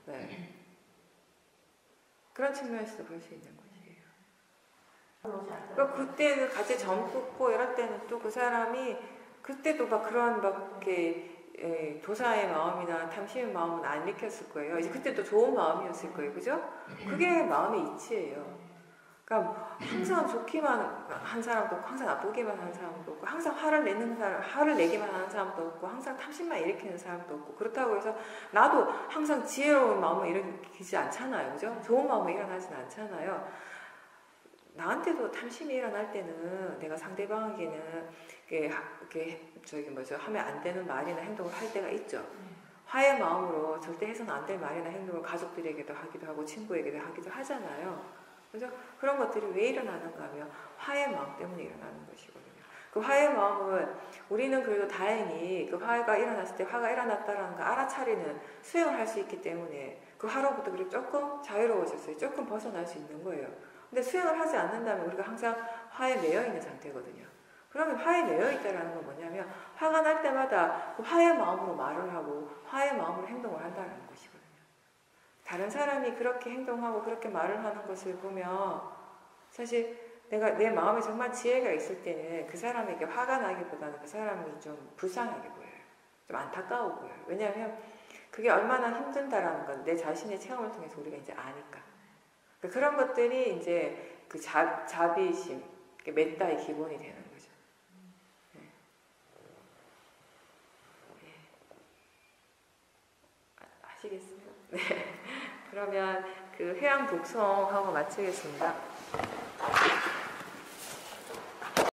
네. 그런 측면에서도 볼 수 있는 것이에요. 그러니까 그때는 같이 젊고 이럴 때는 또 그 사람이 그때도 막 그런 막 이렇게 도사의 마음이나 탐심의 마음은 안 일으켰을 거예요. 이제 그때 또 좋은 마음이었을 거예요. 그죠? 그게 마음의 이치예요. 그러니까 항상 좋기만 한 사람도 없고 항상 나쁘기만 하는 사람도 없고 항상 화를 내기만 하는 사람도 없고 항상 탐심만 일으키는 사람도 없고 그렇다고 해서 나도 항상 지혜로운 마음을 일으키지 않잖아요. 그죠? 좋은 마음을 일어나진 않잖아요. 나한테도 탐심이 일어날 때는 내가 상대방에게는 하면 안 되는 말이나 행동을 할 때가 있죠. 화의 마음으로 절대 해서는 안 될 말이나 행동을 가족들에게도 하기도 하고 친구에게도 하기도 하잖아요. 그죠? 그런 것들이 왜 일어나는가 하면 화의 마음 때문에 일어나는 것이거든요. 그 화의 마음을 우리는 그래도 다행히 그 화가 일어났을 때 화가 일어났다라는 걸 알아차리는 수행을 할 수 있기 때문에 그 화로부터 그리고 조금 자유로워졌어요. 조금 벗어날 수 있는 거예요. 근데 수행을 하지 않는다면 우리가 항상 화에 매여 있는 상태거든요. 그러면 화에 매여 있다라는 건 뭐냐면 화가 날 때마다 그 화의 마음으로 말을 하고 화의 마음으로 행동을 한다는 것이거든요. 다른 사람이 그렇게 행동하고 그렇게 말을 하는 것을 보면 사실 내 마음에 정말 지혜가 있을 때는 그 사람에게 화가 나기보다는 그 사람이 좀 불쌍하게 보여요. 좀 안타까워 보여요. 왜냐하면 그게 얼마나 힘든다라는 건 내 자신의 체험을 통해서 우리가 이제 아니까. 그런 것들이 이제 그 자비심, 메타의 기본이 되는 거죠. 네. 네. 아시겠어요? 네. 그러면 그 회양 독성하고 마치겠습니다.